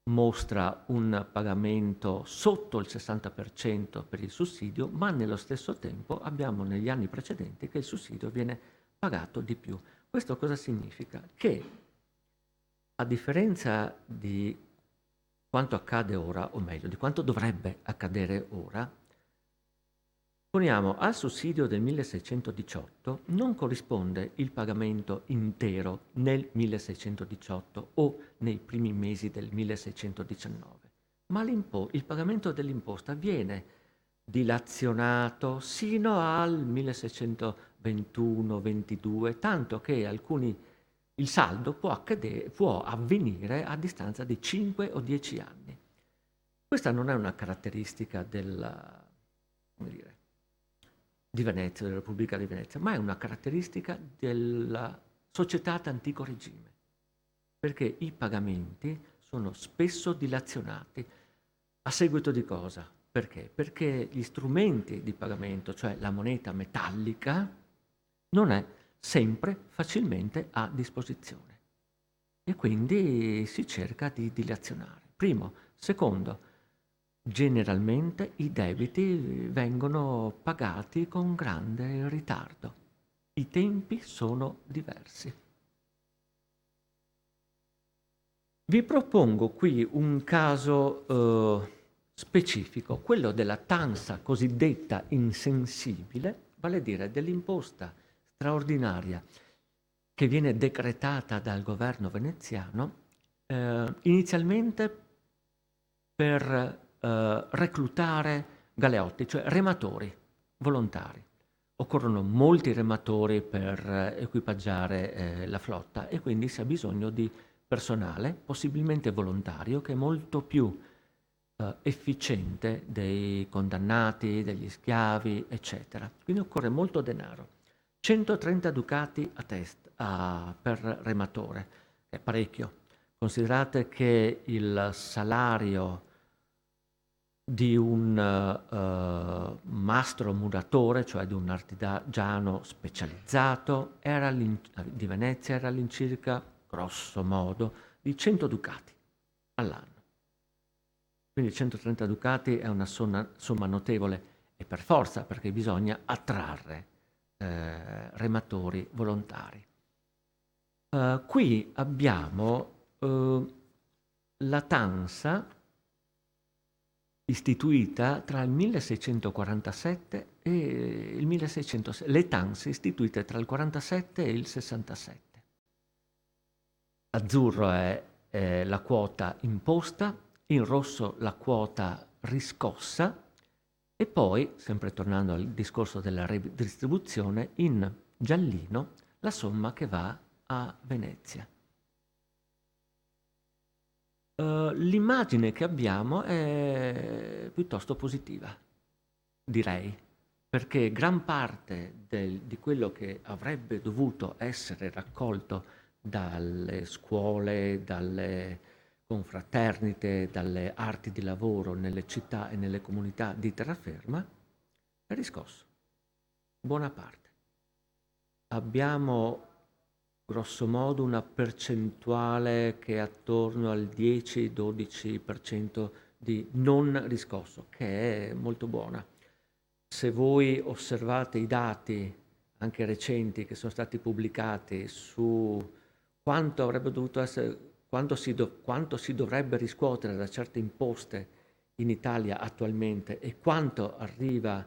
mostra un pagamento sotto il 60% per il sussidio, ma nello stesso tempo abbiamo negli anni precedenti che il sussidio viene pagato di più. Questo cosa significa? Che a differenza di quanto accade ora, o meglio, di quanto dovrebbe accadere ora, poniamo al sussidio del 1618 non corrisponde il pagamento intero nel 1618 o nei primi mesi del 1619, ma il pagamento dell'imposta viene dilazionato sino al 1621-22, tanto che il saldo può avvenire a distanza di 5 o 10 anni. Questa non è una caratteristica di Venezia, della Repubblica di Venezia, ma è una caratteristica della società ad antico regime, perché i pagamenti sono spesso dilazionati. A seguito di cosa? Perché? Perché gli strumenti di pagamento, cioè la moneta metallica, non è sempre facilmente a disposizione e quindi si cerca di dilazionare. Primo. Secondo, generalmente i debiti vengono pagati con grande ritardo. I tempi sono diversi. Vi propongo qui un caso specifico, quello della tansa cosiddetta insensibile, vale a dire dell'imposta straordinaria che viene decretata dal governo veneziano inizialmente per reclutare galeotti, cioè rematori volontari. Occorrono molti rematori per equipaggiare la flotta e quindi si ha bisogno di personale, possibilmente volontario, che è molto più efficiente dei condannati, degli schiavi, eccetera. Quindi occorre molto denaro. 130 ducati a testa per rematore, è parecchio. Considerate che il salario di un mastro muratore, cioè di un artigiano specializzato, di Venezia era all'incirca, grosso modo, di 100 ducati all'anno. Quindi 130 ducati è una somma notevole, e per forza, perché bisogna attrarre rematori volontari. Qui abbiamo la tansa istituita tra il 1647 e il 1606, le tanse istituite tra il 47 e il 67. Azzurro è la quota imposta, in rosso la quota riscossa e poi, sempre tornando al discorso della redistribuzione, in giallino la somma che va a Venezia. L'immagine che abbiamo è piuttosto positiva, direi, perché gran parte di quello che avrebbe dovuto essere raccolto dalle scuole, dalle confraternite, dalle arti di lavoro nelle città e nelle comunità di terraferma è riscosso. Buona parte. Abbiamo grosso modo una percentuale che è attorno al 10-12% di non riscosso, che è molto buona. Se voi osservate i dati anche recenti che sono stati pubblicati su quanto avrebbe dovuto essere, quanto si dovrebbe riscuotere da certe imposte in Italia attualmente e quanto arriva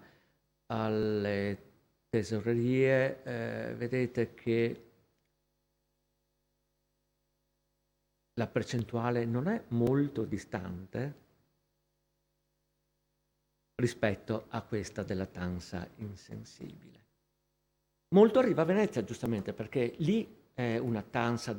alle tesorerie, vedete che la percentuale non è molto distante rispetto a questa della tansa insensibile. Molto arriva a Venezia, giustamente, perché lì è una tassa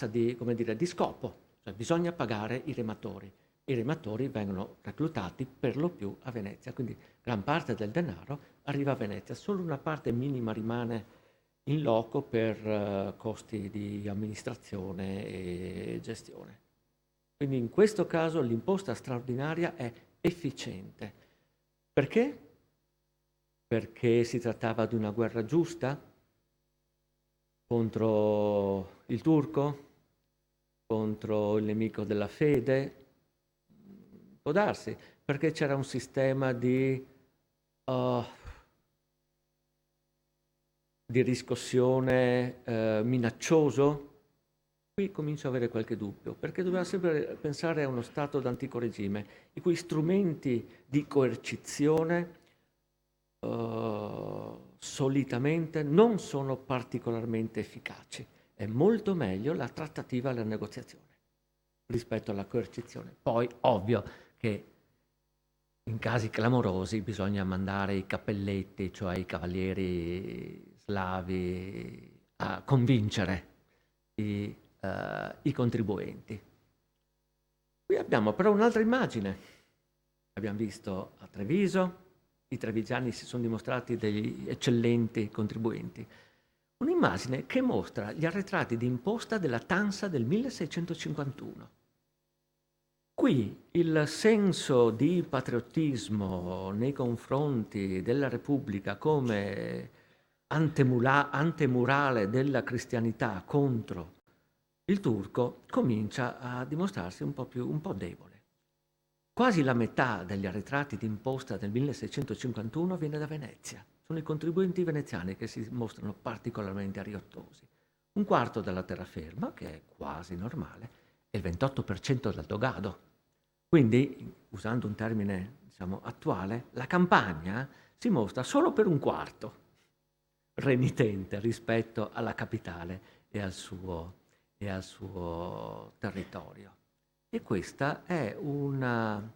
di, come dire, di scopo, cioè bisogna pagare i rematori. I rematori vengono reclutati per lo più a Venezia, quindi gran parte del denaro arriva a Venezia, solo una parte minima rimane in loco per costi di amministrazione e gestione. Quindi in questo caso l'imposta straordinaria è efficiente. Perché? Perché si trattava di una guerra giusta contro il turco, contro il nemico della fede. Può darsi, perché c'era un sistema di riscossione minaccioso. Qui comincio ad avere qualche dubbio, perché dobbiamo sempre pensare a uno Stato d'antico regime, i cui strumenti di coercizione solitamente non sono particolarmente efficaci. È molto meglio la trattativa e la negoziazione rispetto alla coercizione. Poi, ovvio che in casi clamorosi bisogna mandare i cappelletti, cioè i cavalieri slavi, a convincere i contribuenti. Qui abbiamo però un'altra immagine. Abbiamo visto a Treviso, i trevigiani si sono dimostrati degli eccellenti contribuenti. Un'immagine che mostra gli arretrati di imposta della Tansa del 1651. Qui il senso di patriottismo nei confronti della Repubblica come antemurale della cristianità contro il turco comincia a dimostrarsi un po' debole. Quasi la metà degli arretrati d'imposta del 1651 viene da Venezia. Sono i contribuenti veneziani che si mostrano particolarmente ariottosi. Un quarto dalla terraferma, che è quasi normale, e il 28% dal dogado. Quindi, usando un termine attuale, la Campania si mostra solo per un quarto renitente rispetto alla capitale e al suo territorio. E questo è un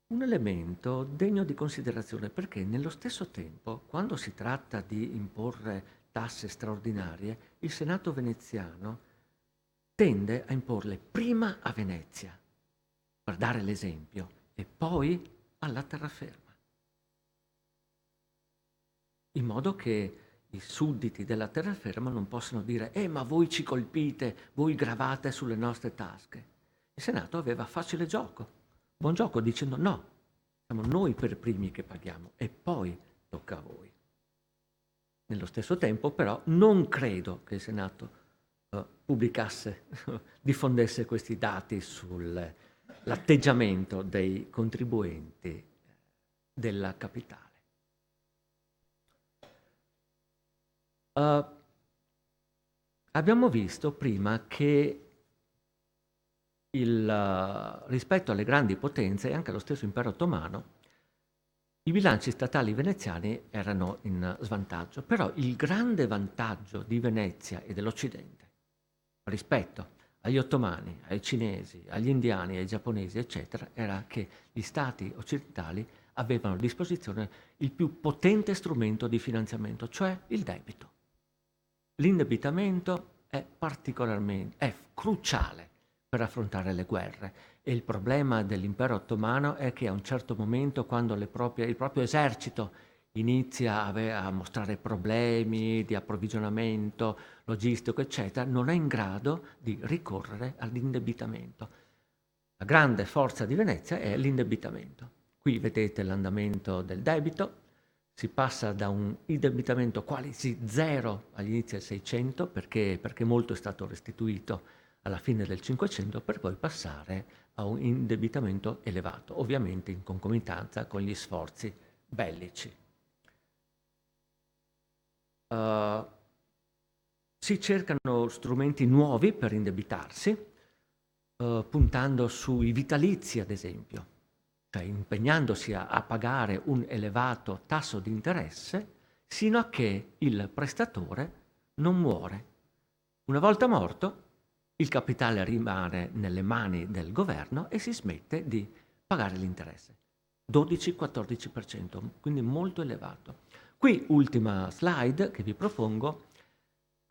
elemento degno di considerazione, perché nello stesso tempo, quando si tratta di imporre tasse straordinarie, il Senato veneziano tende a imporle prima a Venezia, per dare l'esempio, e poi alla terraferma, in modo che i sudditi della terraferma non possano dire ma voi ci colpite, voi gravate sulle nostre tasche. Il Senato aveva facile gioco, buon gioco, dicendo no, siamo noi per primi che paghiamo e poi tocca a voi. Nello stesso tempo però non credo che il Senato pubblicasse, diffondesse questi dati sull'atteggiamento dei contribuenti della capitale. Abbiamo visto prima che rispetto alle grandi potenze e anche allo stesso impero ottomano, i bilanci statali veneziani erano in svantaggio, però il grande vantaggio di Venezia e dell'Occidente rispetto agli ottomani, ai cinesi, agli indiani, ai giapponesi, eccetera, era che gli stati occidentali avevano a disposizione il più potente strumento di finanziamento, cioè il debito. L'indebitamento è cruciale per affrontare le guerre e il problema dell'impero ottomano è che a un certo momento, quando il proprio esercito inizia a mostrare problemi di approvvigionamento, logistico, eccetera, non è in grado di ricorrere all'indebitamento. La grande forza di Venezia è l'indebitamento. Qui vedete l'andamento del debito. Si passa da un indebitamento quasi zero agli inizi del 600 perché molto è stato restituito alla fine del 500 per poi passare a un indebitamento elevato, ovviamente in concomitanza con gli sforzi bellici. Si cercano strumenti nuovi per indebitarsi, puntando sui vitalizi ad esempio, cioè impegnandosi a pagare un elevato tasso di interesse sino a che il prestatore non muore. Una volta morto, il capitale rimane nelle mani del governo e si smette di pagare l'interesse. 12-14%, quindi molto elevato. Qui, ultima slide che vi propongo,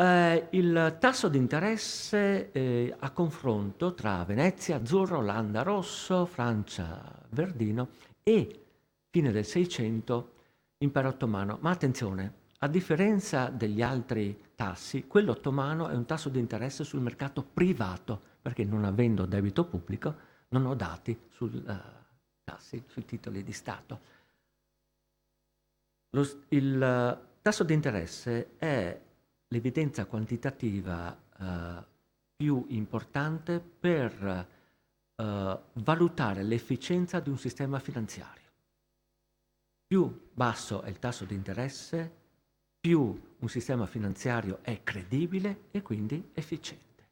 il tasso di interesse a confronto tra Venezia azzurro, Olanda rosso, Francia verdino e fine del 600 Impero ottomano. Ma attenzione, a differenza degli altri tassi, quello ottomano è un tasso di interesse sul mercato privato, perché non avendo debito pubblico non ho dati sui titoli di Stato. Il tasso di interesse è l'evidenza quantitativa più importante per valutare l'efficienza di un sistema finanziario. Più basso è il tasso di interesse, più un sistema finanziario è credibile e quindi efficiente.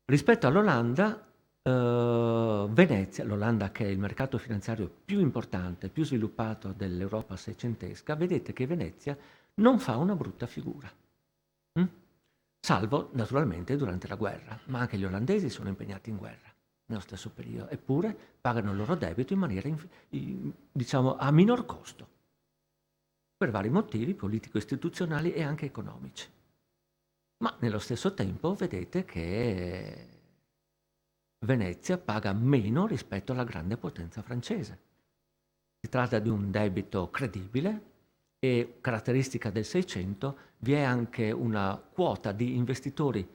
Rispetto all'Olanda, Venezia, l'Olanda che è il mercato finanziario più importante, più sviluppato dell'Europa seicentesca, vedete che Venezia non fa una brutta figura. Salvo naturalmente durante la guerra, ma anche gli olandesi sono impegnati in guerra nello stesso periodo, eppure pagano il loro debito in maniera, diciamo, a minor costo, per vari motivi politico-istituzionali e anche economici. Ma nello stesso tempo vedete che Venezia paga meno rispetto alla grande potenza francese. Si tratta di un debito credibile e, caratteristica del Seicento, vi è anche una quota di investitori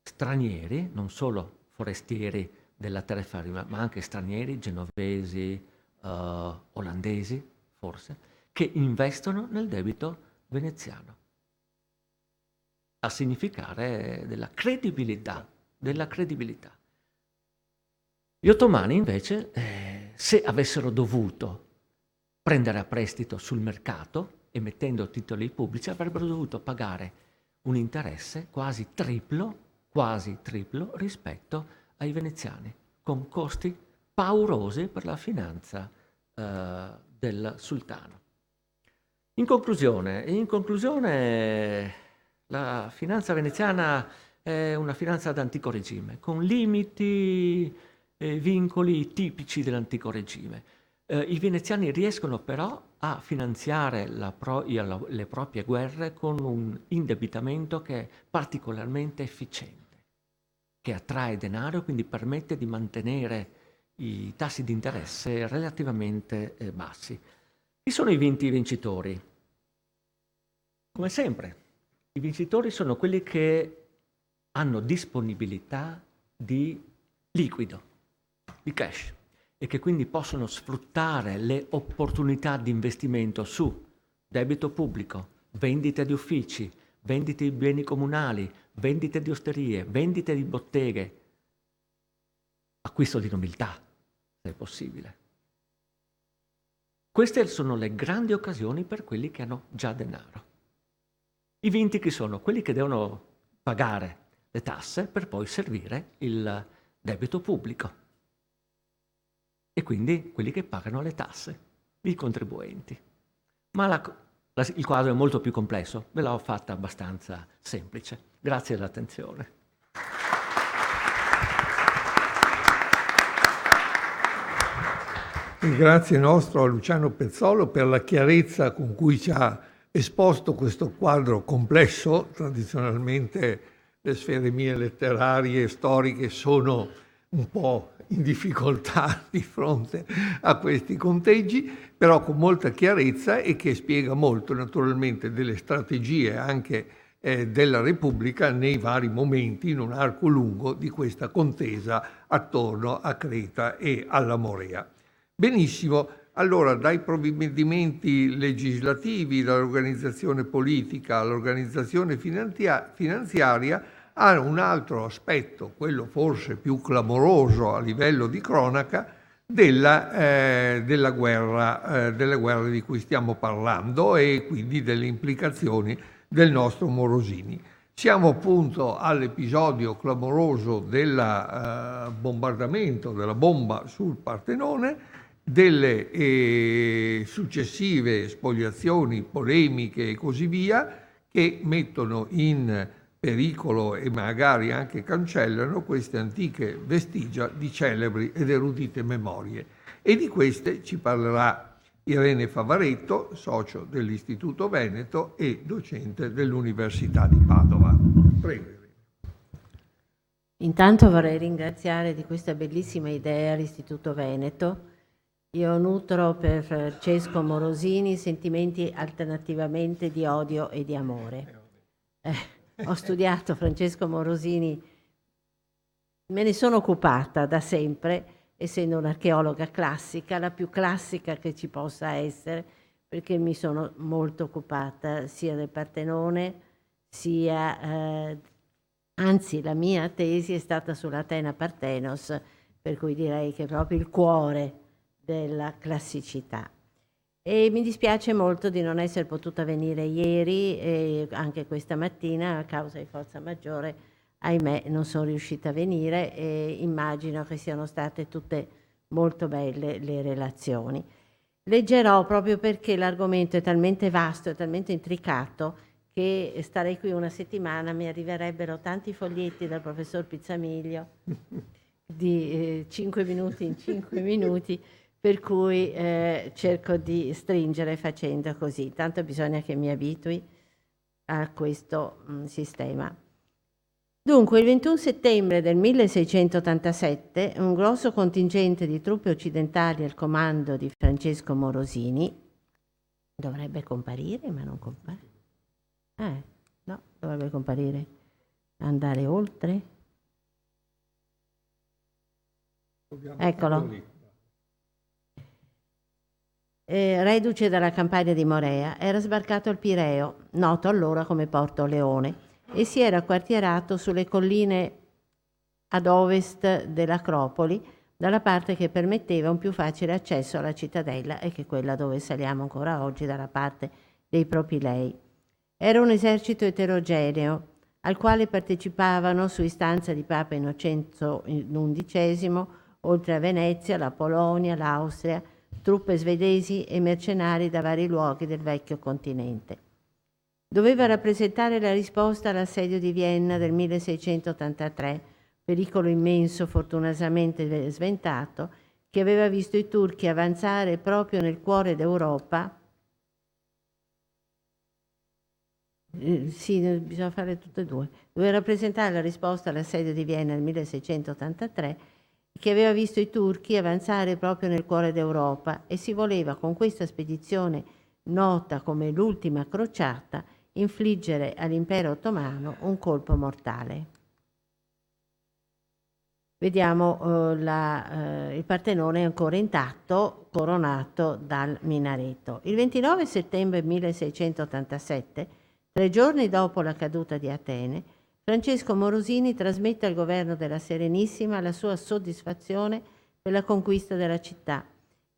stranieri, non solo forestieri della terraferma, ma anche stranieri, genovesi, olandesi, forse, che investono nel debito veneziano, a significare della credibilità. Gli ottomani, invece, se avessero dovuto prendere a prestito sul mercato, emettendo titoli pubblici, avrebbero dovuto pagare un interesse quasi triplo rispetto ai veneziani, con costi paurosi per la finanza del sultano. In conclusione, la finanza veneziana è una finanza ad antico regime, con limiti e vincoli tipici dell'antico regime. I veneziani riescono però a finanziare le proprie guerre con un indebitamento che è particolarmente efficiente, che attrae denaro e quindi permette di mantenere i tassi di interesse relativamente bassi. Chi sono i vincitori? Come sempre, i vincitori sono quelli che hanno disponibilità di liquido, di cash, e che quindi possono sfruttare le opportunità di investimento su debito pubblico, vendite di uffici, vendite di beni comunali, vendite di osterie, vendite di botteghe, acquisto di nobiltà, se è possibile. Queste sono le grandi occasioni per quelli che hanno già denaro. I vinti chi sono? Quelli che devono pagare le tasse per poi servire il debito pubblico. E quindi quelli che pagano le tasse, i contribuenti. Ma il quadro è molto più complesso, ve l'ho fatta abbastanza semplice. Grazie dell'attenzione. Grazie nostro a Luciano Pezzolo per la chiarezza con cui ci ha esposto questo quadro complesso. Tradizionalmente le sfere mie letterarie e storiche sono un po' in difficoltà di fronte a questi conteggi, però con molta chiarezza, e che spiega molto naturalmente delle strategie anche della Repubblica nei vari momenti, in un arco lungo di questa contesa attorno a Creta e alla Morea. Benissimo, allora dai provvedimenti legislativi, dall'organizzazione politica all'organizzazione finanziaria, ha un altro aspetto, quello forse più clamoroso a livello di cronaca, della guerra di cui stiamo parlando, e quindi delle implicazioni del nostro Morosini. Siamo appunto all'episodio clamoroso del bombardamento della bomba sul Partenone, delle successive spoliazioni, polemiche e così via, che mettono in pericolo e magari anche cancellano queste antiche vestigia di celebri ed erudite memorie. e di queste ci parlerà Irene Favaretto, socio dell'Istituto Veneto e docente dell'Università di Padova. Prego. Intanto vorrei ringraziare di questa bellissima idea l'Istituto Veneto. Io nutro per Francesco Morosini sentimenti alternativamente di odio e di amore. Ho studiato Francesco Morosini, me ne sono occupata da sempre, essendo un'archeologa classica, la più classica che ci possa essere, perché mi sono molto occupata sia del Partenone, sia anzi, la mia tesi è stata sull'Atena Parthenos, per cui direi che è proprio il cuore della classicità. E mi dispiace molto di non essere potuta venire ieri e anche questa mattina, a causa di forza maggiore, ahimè, non sono riuscita a venire e immagino che siano state tutte molto belle le relazioni. Leggerò proprio perché l'argomento è talmente vasto e talmente intricato che starei qui una settimana, mi arriverebbero tanti foglietti dal professor Pizzamiglio di 5 minuti in 5 minuti, per cui cerco di stringere facendo così. Tanto bisogna che mi abitui a questo sistema. Dunque, il 21 settembre del 1687 un grosso contingente di truppe occidentali al comando di Francesco Morosini dovrebbe comparire, ma non compare. No, dovrebbe comparire. Andare oltre. Eccolo. Reduce dalla campagna di Morea, era sbarcato al Pireo, noto allora come Porto Leone, e si era quartierato sulle colline ad ovest dell'Acropoli, dalla parte che permetteva un più facile accesso alla cittadella e che è quella dove saliamo ancora oggi, dalla parte dei Propilei. Era un esercito eterogeneo, al quale partecipavano, su istanza di Papa Innocenzo XI, oltre a Venezia, la Polonia, l'Austria, truppe svedesi e mercenari da vari luoghi del vecchio continente. Doveva rappresentare la risposta all'assedio di Vienna del 1683, pericolo immenso fortunatamente sventato, che aveva visto i turchi avanzare proprio nel cuore d'Europa. Sì, bisogna fare tutte e due. Doveva rappresentare la risposta all'assedio di Vienna nel 1683, che aveva visto i turchi avanzare proprio nel cuore d'Europa, e si voleva con questa spedizione, nota come l'ultima crociata, infliggere all'impero ottomano un colpo mortale. Vediamo il Partenone è ancora intatto, coronato dal minareto. Il 29 settembre 1687, 3 giorni dopo la caduta di Atene, Francesco Morosini trasmette al governo della Serenissima la sua soddisfazione per la conquista della città,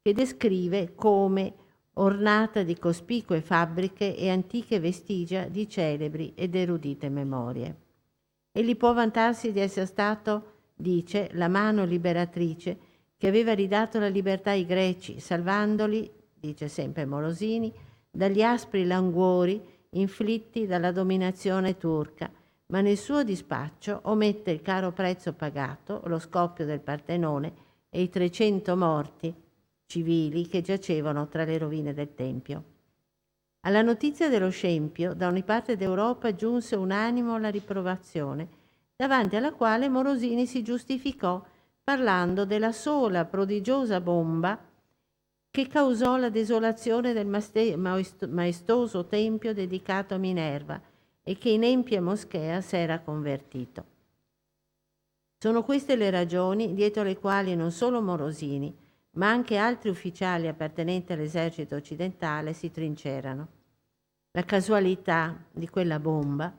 che descrive come ornata di cospicue fabbriche e antiche vestigia di celebri ed erudite memorie. Egli può vantarsi di essere stato, dice, la mano liberatrice che aveva ridato la libertà ai greci, salvandoli, dice sempre Morosini, dagli aspri languori inflitti dalla dominazione turca, ma nel suo dispaccio omette il caro prezzo pagato, lo scoppio del Partenone e i 300 morti civili che giacevano tra le rovine del Tempio. Alla notizia dello scempio, da ogni parte d'Europa giunse unanimo la riprovazione, davanti alla quale Morosini si giustificò parlando della sola prodigiosa bomba che causò la desolazione del maestoso tempio dedicato a Minerva e che in empia moschea s'era convertito. Sono queste le ragioni dietro le quali non solo Morosini, ma anche altri ufficiali appartenenti all'esercito occidentale si trincerano. La casualità di quella bomba,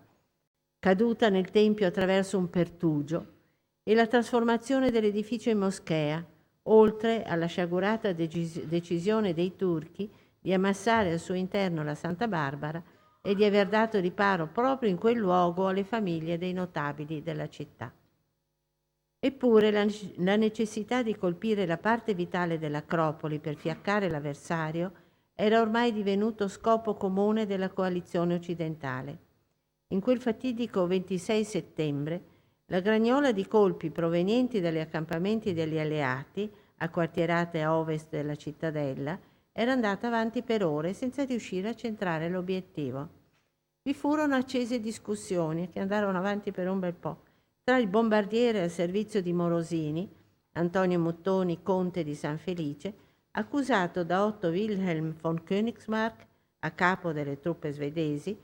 caduta nel tempio attraverso un pertugio, e la trasformazione dell'edificio in moschea, oltre alla sciagurata decisione dei turchi di ammassare al suo interno la Santa Barbara e di aver dato riparo proprio in quel luogo alle famiglie dei notabili della città. Eppure la necessità di colpire la parte vitale dell'Acropoli per fiaccare l'avversario era ormai divenuto scopo comune della coalizione occidentale. In quel fatidico 26 settembre, la gragnola di colpi provenienti dagli accampamenti degli alleati acquartierate a ovest della cittadella, era andata avanti per ore senza riuscire a centrare l'obiettivo. Vi furono accese discussioni che andarono avanti per un bel po' tra il bombardiere al servizio di Morosini, Antonio Mottoni, conte di San Felice, accusato da Otto Wilhelm von Königsmarck, a capo delle truppe svedesi,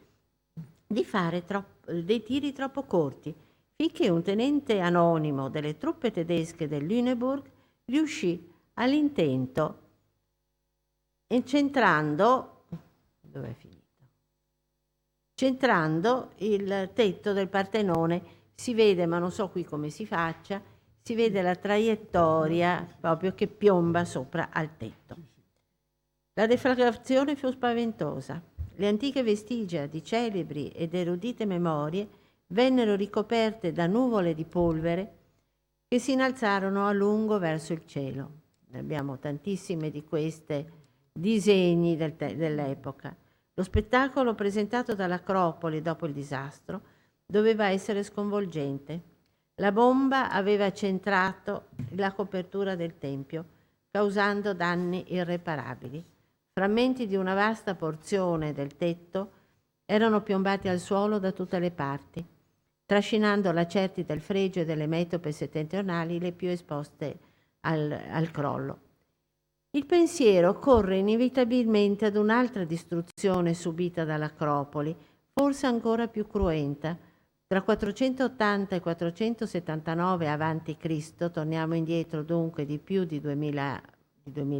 di fare dei tiri troppo corti, finché un tenente anonimo delle truppe tedesche del Lüneburg riuscì all'intento centrando il tetto del Partenone. Si vede, ma non so qui come si faccia, si vede la traiettoria proprio che piomba sopra al tetto. La deflagrazione fu spaventosa. Le antiche vestigia di celebri ed erudite memorie vennero ricoperte da nuvole di polvere che si innalzarono a lungo verso il cielo. Ne abbiamo tantissime di queste disegni dell'epoca. Lo spettacolo presentato dall'Acropoli dopo il disastro doveva essere sconvolgente. La bomba aveva centrato la copertura del tempio, causando danni irreparabili. Frammenti di una vasta porzione del tetto erano piombati al suolo da tutte le parti, trascinando lacerti del fregio e delle metope settentrionali le più esposte al crollo. Il pensiero corre inevitabilmente ad un'altra distruzione subita dall'Acropoli, forse ancora più cruenta. Tra 480 e 479 a.C., torniamo indietro dunque di più di 2000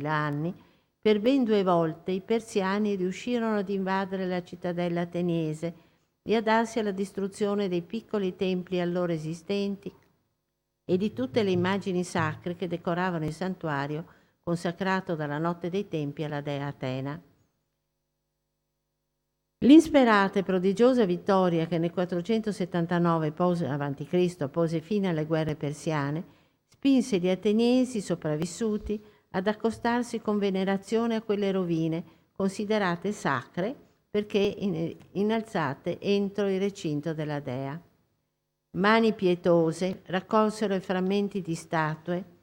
anni, per ben 2 volte i persiani riuscirono ad invadere la cittadella ateniese e a darsi alla distruzione dei piccoli templi allora esistenti e di tutte le immagini sacre che decoravano il santuario consacrato dalla notte dei tempi alla dea Atena. L'insperata e prodigiosa vittoria che nel 479 a.C. pose fine alle guerre persiane spinse gli ateniesi sopravvissuti ad accostarsi con venerazione a quelle rovine considerate sacre perché innalzate entro il recinto della dea. Mani pietose raccolsero i frammenti di statue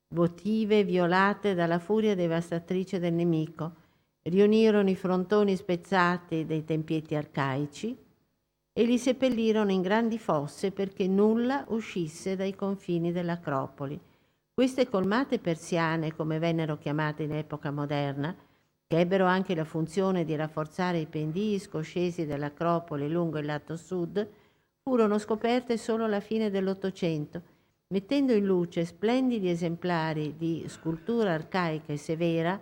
votive violate dalla furia devastatrice del nemico, riunirono i frontoni spezzati dei tempietti arcaici e li seppellirono in grandi fosse perché nulla uscisse dai confini dell'Acropoli. Queste colmate persiane, come vennero chiamate in epoca moderna, che ebbero anche la funzione di rafforzare i pendii scoscesi dell'Acropoli lungo il lato sud, furono scoperte solo alla fine dell'Ottocento, mettendo in luce splendidi esemplari di scultura arcaica e severa.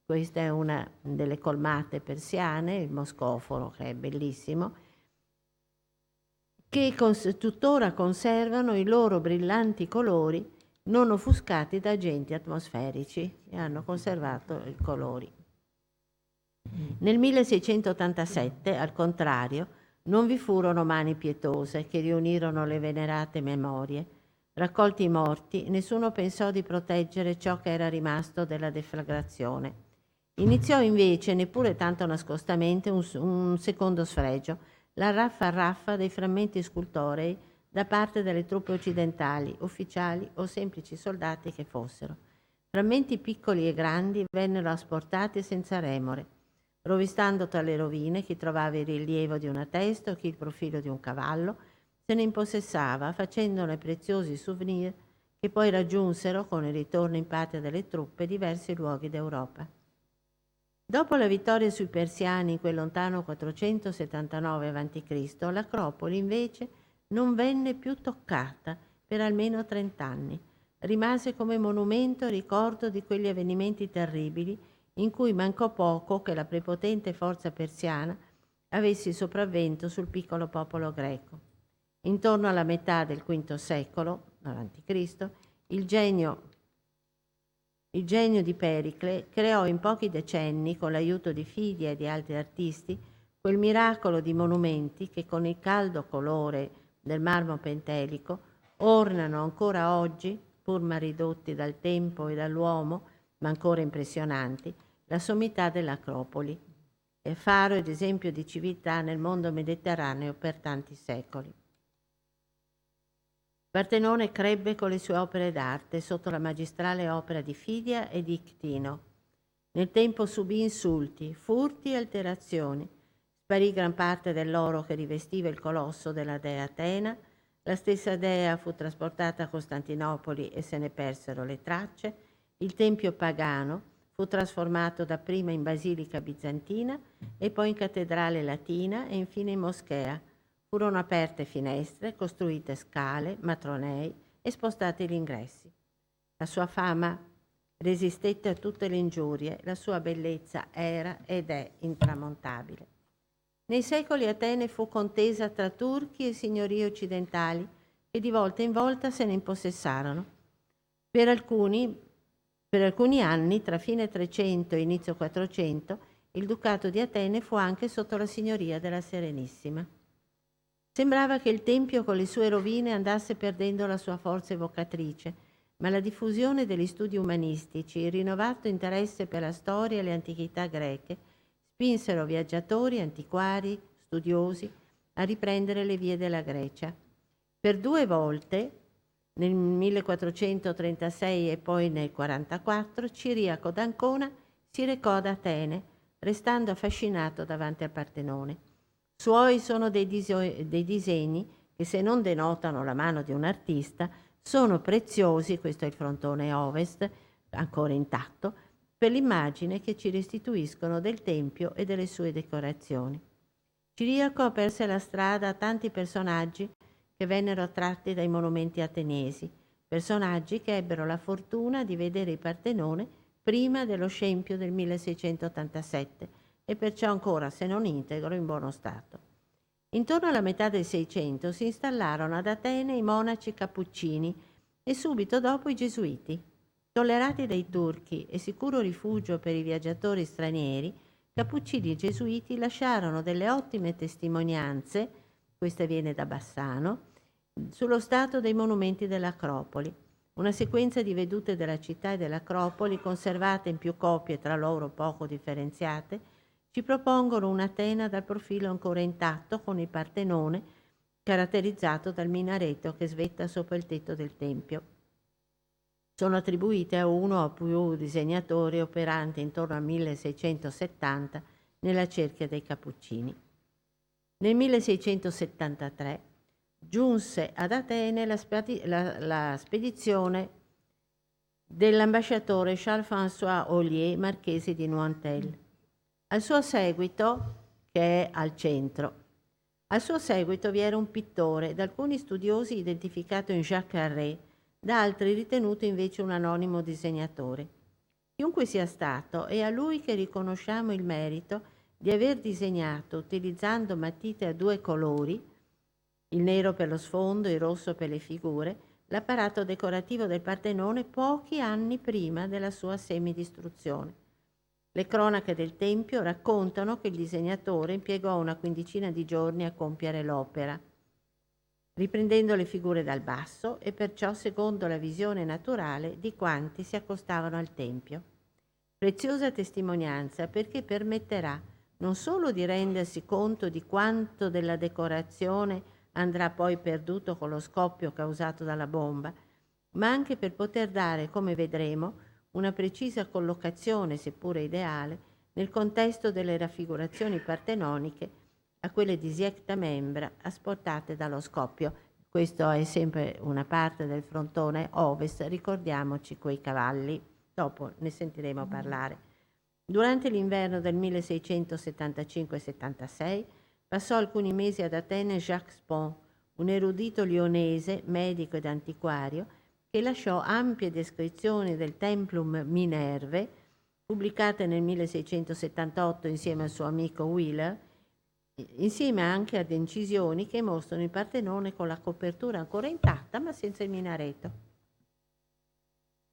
Questa è una delle colmate persiane, il Moscoforo, che è bellissimo, che tuttora conservano i loro brillanti colori non offuscati da agenti atmosferici e hanno conservato i colori. Nel 1687, al contrario, non vi furono mani pietose che riunirono le venerate memorie. Raccolti i morti, nessuno pensò di proteggere ciò che era rimasto della deflagrazione. Iniziò invece, neppure tanto nascostamente, un secondo sfregio, la raffa dei frammenti scultorei da parte delle truppe occidentali, ufficiali o semplici soldati che fossero. Frammenti piccoli e grandi vennero asportati senza remore, rovistando tra le rovine chi trovava il rilievo di una testa o chi il profilo di un cavallo, se ne impossessava, facendone preziosi souvenir che poi raggiunsero, con il ritorno in patria delle truppe, diversi luoghi d'Europa. Dopo la vittoria sui persiani in quel lontano 479 a.C., l'Acropoli invece non venne più toccata per almeno 30 anni. Rimase come monumento e ricordo di quegli avvenimenti terribili in cui mancò poco che la prepotente forza persiana avesse il sopravvento sul piccolo popolo greco. Intorno alla metà del V secolo a.C., il genio di Pericle creò in pochi decenni, con l'aiuto di Fidia e di altri artisti, quel miracolo di monumenti che con il caldo colore del marmo pentelico ornano ancora oggi, pur ma ridotti dal tempo e dall'uomo, ma ancora impressionanti, la sommità dell'Acropoli, è faro ed esempio di civiltà nel mondo mediterraneo per tanti secoli. Partenone crebbe con le sue opere d'arte sotto la magistrale opera di Fidia e di Ctino. Nel tempo subì insulti, furti e alterazioni. Sparì gran parte dell'oro che rivestiva il colosso della dea Atena. La stessa dea fu trasportata a Costantinopoli e se ne persero le tracce. Il tempio pagano fu trasformato dapprima in basilica bizantina e poi in cattedrale latina e infine in moschea. Furono aperte finestre, costruite scale, matronei e spostati gli ingressi. La sua fama resistette a tutte le ingiurie, la sua bellezza era ed è intramontabile. Nei secoli Atene fu contesa tra turchi e signorie occidentali che di volta in volta se ne impossessarono. Per alcuni anni, tra fine 300 e inizio 400, il ducato di Atene fu anche sotto la signoria della Serenissima. Sembrava che il tempio con le sue rovine andasse perdendo la sua forza evocatrice, ma la diffusione degli studi umanistici, il rinnovato interesse per la storia e le antichità greche, spinsero viaggiatori, antiquari, studiosi a riprendere le vie della Grecia. Per 2 volte, nel 1436 e poi nel 44, Ciriaco d'Ancona si recò ad Atene, restando affascinato davanti al Partenone. Suoi sono dei disegni che, se non denotano la mano di un artista, sono preziosi, questo è il frontone ovest, ancora intatto, per l'immagine che ci restituiscono del tempio e delle sue decorazioni. Ciriaco aperse la strada a tanti personaggi che vennero attratti dai monumenti ateniesi, personaggi che ebbero la fortuna di vedere il Partenone prima dello scempio del 1687 e perciò ancora, se non integro, in buono stato. Intorno alla metà del 600 si installarono ad Atene i monaci cappuccini e subito dopo i gesuiti. Tollerati dai turchi e sicuro rifugio per i viaggiatori stranieri, cappuccini e gesuiti lasciarono delle ottime testimonianze, questa viene da Bassano, sullo stato dei monumenti dell'Acropoli. Una sequenza di vedute della città e dell'Acropoli, conservate in più copie tra loro poco differenziate, ci propongono un'Atena dal profilo ancora intatto con il Partenone, caratterizzato dal minareto che svetta sopra il tetto del tempio. Sono attribuite a uno o più disegnatori operanti intorno al 1670 nella cerchia dei Cappuccini. Nel 1673 giunse ad Atene la spedizione dell'ambasciatore Charles-François Ollier, marchese di Nointel. Al suo seguito, che è al centro, al suo seguito vi era un pittore, da alcuni studiosi identificato in Jacques Carré, da altri ritenuto invece un anonimo disegnatore. Chiunque sia stato, è a lui che riconosciamo il merito di aver disegnato, utilizzando matite a 2 colori, il nero per lo sfondo e il rosso per le figure, l'apparato decorativo del Partenone pochi anni prima della sua semidistruzione. Le cronache del Tempio raccontano che il disegnatore impiegò una quindicina di giorni a compiere l'opera, riprendendo le figure dal basso e perciò secondo la visione naturale di quanti si accostavano al Tempio. Preziosa testimonianza perché permetterà non solo di rendersi conto di quanto della decorazione andrà poi perduto con lo scoppio causato dalla bomba, ma anche per poter dare, come vedremo, una precisa collocazione, seppure ideale, nel contesto delle raffigurazioni partenoniche a quelle di Siecta Membra asportate dallo scoppio. Questo è sempre una parte del frontone ovest, ricordiamoci quei cavalli, dopo ne sentiremo parlare. Durante l'inverno del 1675-76 passò alcuni mesi ad Atene Jacques Spon, un erudito lionese, medico ed antiquario, che lasciò ampie descrizioni del Templum Minerve, pubblicate nel 1678 insieme al suo amico Wheeler, insieme anche ad incisioni che mostrano il Partenone con la copertura ancora intatta ma senza il minareto.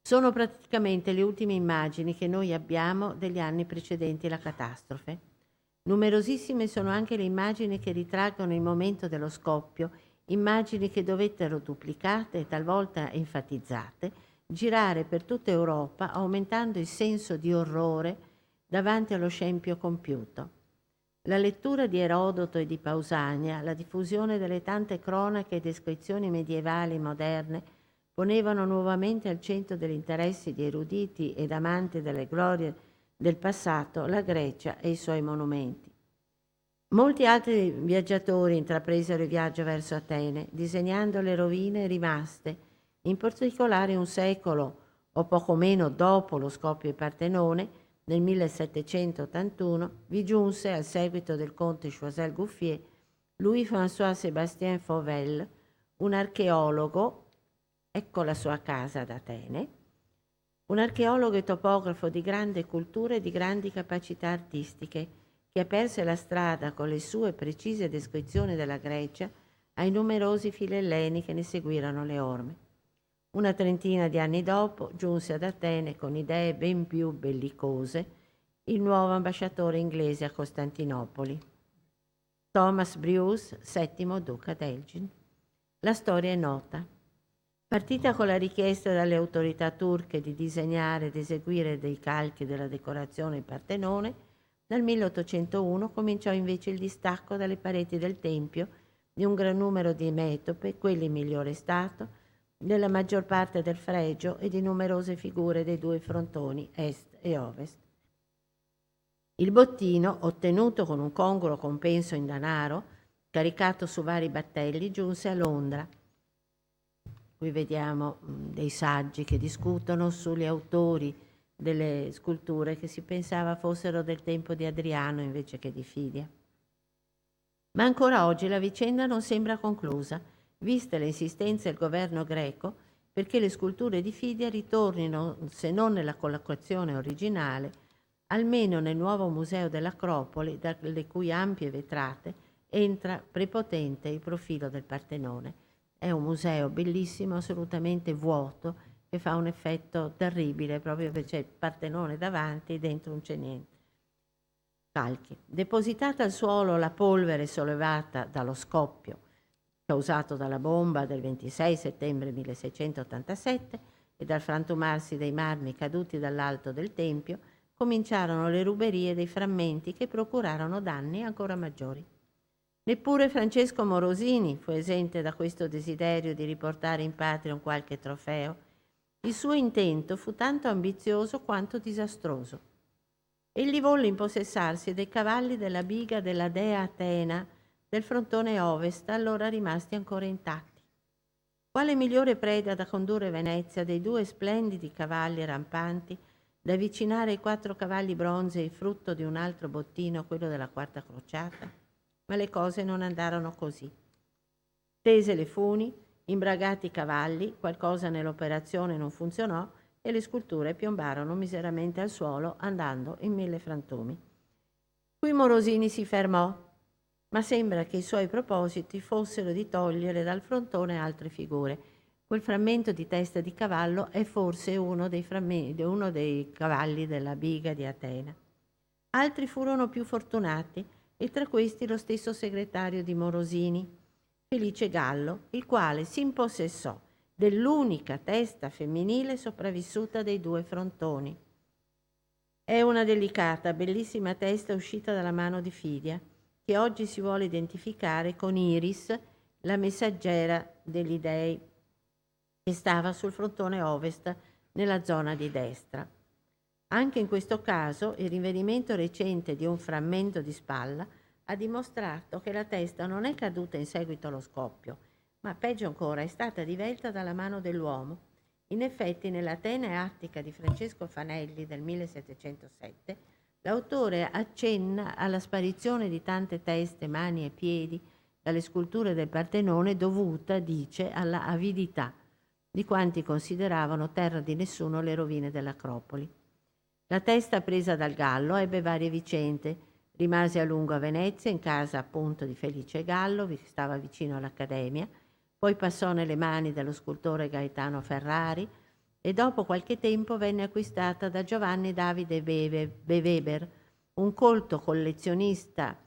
Sono praticamente le ultime immagini che noi abbiamo degli anni precedenti la catastrofe. Numerosissime sono anche le immagini che ritraggono il momento dello scoppio, immagini che dovettero duplicate e talvolta enfatizzate, girare per tutta Europa, aumentando il senso di orrore davanti allo scempio compiuto. La lettura di Erodoto e di Pausania, la diffusione delle tante cronache e descrizioni medievali moderne ponevano nuovamente al centro degli interessi di eruditi ed amanti delle glorie del passato la Grecia e i suoi monumenti. Molti altri viaggiatori intrapresero il viaggio verso Atene, disegnando le rovine rimaste, in particolare un secolo o poco meno dopo lo scoppio di Partenone, nel 1781, vi giunse, al seguito del conte Choiseul Gouffier, Louis-François Sébastien Fauvel, un archeologo, ecco la sua casa ad Atene, un archeologo e topografo di grande cultura e di grandi capacità artistiche, che aperse la strada con le sue precise descrizioni della Grecia ai numerosi filelleni che ne seguirono le orme. Una trentina di anni dopo giunse ad Atene con idee ben più bellicose il nuovo ambasciatore inglese a Costantinopoli, Thomas Bruce, settimo duca d'Elgin. La storia è nota. Partita con la richiesta dalle autorità turche di disegnare ed eseguire dei calchi della decorazione in Partenone, nel 1801 cominciò invece il distacco dalle pareti del Tempio di un gran numero di metope, quelli in migliore stato, della maggior parte del fregio e di numerose figure dei due frontoni est e ovest. Il bottino, ottenuto con un congruo compenso in denaro, caricato su vari battelli, giunse a Londra. Qui vediamo dei saggi che discutono sugli autori delle sculture che si pensava fossero del tempo di Adriano invece che di Fidia. Ma ancora oggi la vicenda non sembra conclusa, viste le insistenze del governo greco perché le sculture di Fidia ritornino, se non nella collocazione originale, almeno nel nuovo museo dell'Acropoli, dalle cui ampie vetrate entra prepotente il profilo del Partenone. È un museo bellissimo, assolutamente vuoto, che fa un effetto terribile, proprio perché c'è il Partenone davanti e dentro non c'è niente. Calchi. Depositata al suolo la polvere sollevata dallo scoppio causato dalla bomba del 26 settembre 1687 e dal frantumarsi dei marmi caduti dall'alto del Tempio, cominciarono le ruberie dei frammenti che procurarono danni ancora maggiori. Neppure Francesco Morosini fu esente da questo desiderio di riportare in patria un qualche trofeo. Il suo intento fu tanto ambizioso quanto disastroso. Egli volle impossessarsi dei cavalli della biga della dea Atena del frontone ovest, allora rimasti ancora intatti. Quale migliore preda da condurre Venezia dei due splendidi cavalli rampanti, da avvicinare ai 4 cavalli bronzei, frutto di un altro bottino, quello della Quarta Crociata? Ma le cose non andarono così. Tese le funi, imbragati i cavalli, qualcosa nell'operazione non funzionò e le sculture piombarono miseramente al suolo, andando in 1000 frantumi. Qui Morosini si fermò, ma sembra che i suoi propositi fossero di togliere dal frontone altre figure. Quel frammento di testa di cavallo è forse uno dei cavalli della biga di Atena. Altri furono più fortunati, e tra questi lo stesso segretario di Morosini, Felice Gallo, il quale si impossessò dell'unica testa femminile sopravvissuta dei 2 frontoni. È una delicata, bellissima testa uscita dalla mano di Fidia, che oggi si vuole identificare con Iris, la messaggera degli dei, che stava sul frontone ovest nella zona di destra. Anche in questo caso il rinvenimento recente di un frammento di spalla ha dimostrato che la testa non è caduta in seguito allo scoppio, ma peggio ancora è stata divelta dalla mano dell'uomo. In effetti nell'Atene Attica di Francesco Fanelli del 1707 l'autore accenna alla sparizione di tante teste, mani e piedi dalle sculture del Partenone dovuta, dice, alla avidità di quanti consideravano terra di nessuno le rovine dell'Acropoli. La testa presa dal Gallo ebbe varie vicende. Rimase a lungo a Venezia, in casa appunto di Felice Gallo, che stava vicino all'Accademia, poi passò nelle mani dello scultore Gaetano Ferrari e dopo qualche tempo venne acquistata da Giovanni Davide Weber, un colto collezionista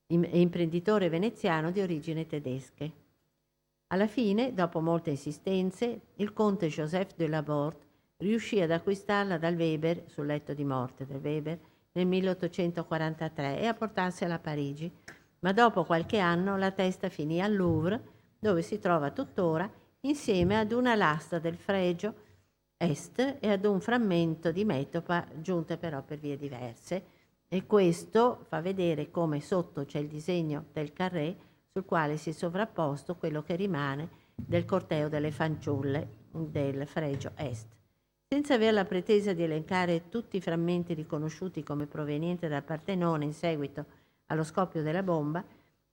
e imprenditore veneziano di origini tedesche. Alla fine, dopo molte insistenze, il conte Joseph de Laborde riuscì ad acquistarla dal Weber, sul letto di morte del Weber, nel 1843 e a portarsela a Parigi, ma dopo qualche anno la testa finì al Louvre, dove si trova tuttora, insieme ad una lastra del fregio est e ad un frammento di metopa, giunte però per vie diverse, e questo fa vedere come sotto c'è il disegno del carré sul quale si è sovrapposto quello che rimane del corteo delle fanciulle del fregio est. Senza aver la pretesa di elencare tutti i frammenti riconosciuti come provenienti dal Partenone in seguito allo scoppio della bomba,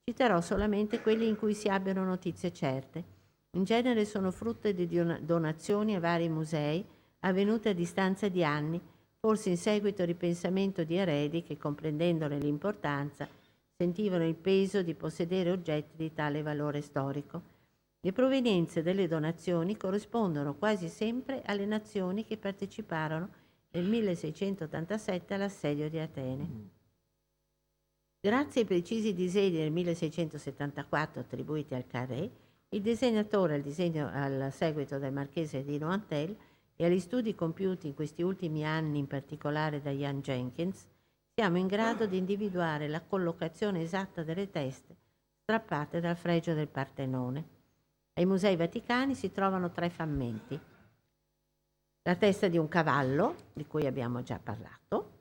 citerò solamente quelli in cui si abbiano notizie certe. In genere sono frutto di donazioni a vari musei avvenute a distanza di anni, forse in seguito al ripensamento di eredi che, comprendendone l'importanza, sentivano il peso di possedere oggetti di tale valore storico. Le provenienze delle donazioni corrispondono quasi sempre alle nazioni che parteciparono nel 1687 all'assedio di Atene. Grazie ai precisi disegni del 1674 attribuiti al Carré, il disegnatore al seguito del marchese di Nointel e agli studi compiuti in questi ultimi anni, in particolare da Ian Jenkins, siamo in grado di individuare la collocazione esatta delle teste strappate dal fregio del Partenone. Ai Musei Vaticani si trovano 3 frammenti. La testa di un cavallo, di cui abbiamo già parlato,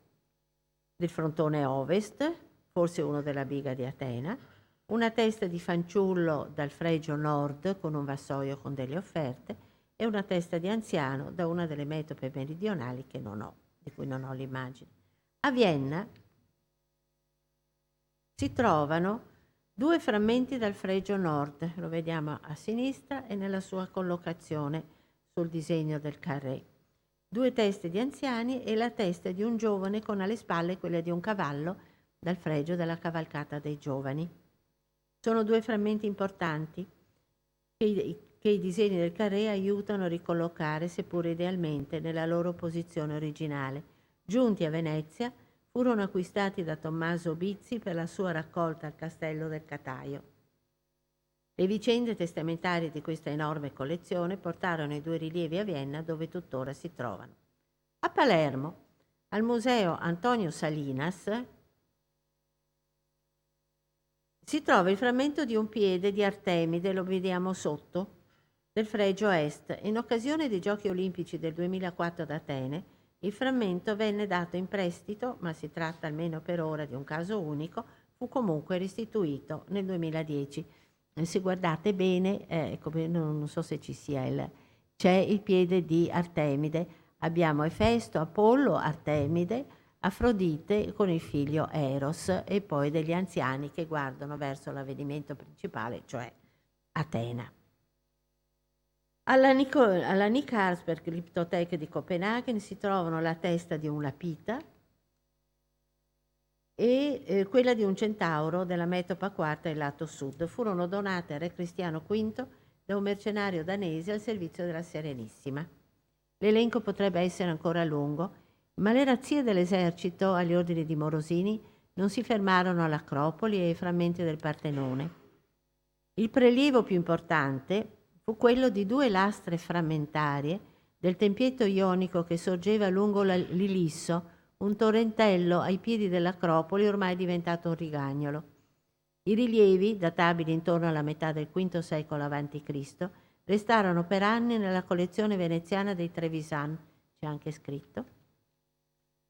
del frontone ovest, forse uno della biga di Atena, una testa di fanciullo dal fregio nord con un vassoio con delle offerte e una testa di anziano da una delle metope meridionali che non ho, di cui non ho l'immagine. A Vienna si trovano 2 frammenti dal fregio nord, lo vediamo a sinistra e nella sua collocazione sul disegno del carré. 2 teste di anziani e la testa di un giovane con alle spalle quella di un cavallo dal fregio della cavalcata dei giovani. Sono 2 frammenti importanti che i disegni del carré aiutano a ricollocare, seppur idealmente, nella loro posizione originale. Giunti a Venezia, furono acquistati da Tommaso Bizzi per la sua raccolta al Castello del Cataio. Le vicende testamentarie di questa enorme collezione portarono i 2 rilievi a Vienna, dove tuttora si trovano. A Palermo, al Museo Antonio Salinas, si trova il frammento di un piede di Artemide, lo vediamo sotto, del fregio est. In occasione dei Giochi Olimpici del 2004 ad Atene, il frammento venne dato in prestito, ma si tratta almeno per ora di un caso unico, fu comunque restituito nel 2010. Se guardate bene, non so se ci sia c'è il piede di Artemide. Abbiamo Efesto, Apollo, Artemide, Afrodite con il figlio Eros e poi degli anziani che guardano verso l'avvenimento principale, cioè Atena. Alla Nick Harsberg Glyptothek di Copenaghen si trovano la testa di un lapita e quella di un centauro della metopa quarta del lato sud. Furono donate a Re Cristiano V da un mercenario danese al servizio della Serenissima. L'elenco potrebbe essere ancora lungo, ma le razzie dell'esercito agli ordini di Morosini non si fermarono all'Acropoli e ai frammenti del Partenone. Il prelievo più importante fu quello di 2 lastre frammentarie del tempietto ionico che sorgeva lungo l'Ilisso, un torrentello ai piedi dell'Acropoli ormai diventato un rigagnolo. I rilievi, databili intorno alla metà del V secolo a.C., restarono per anni nella collezione veneziana dei Trevisan, c'è anche scritto.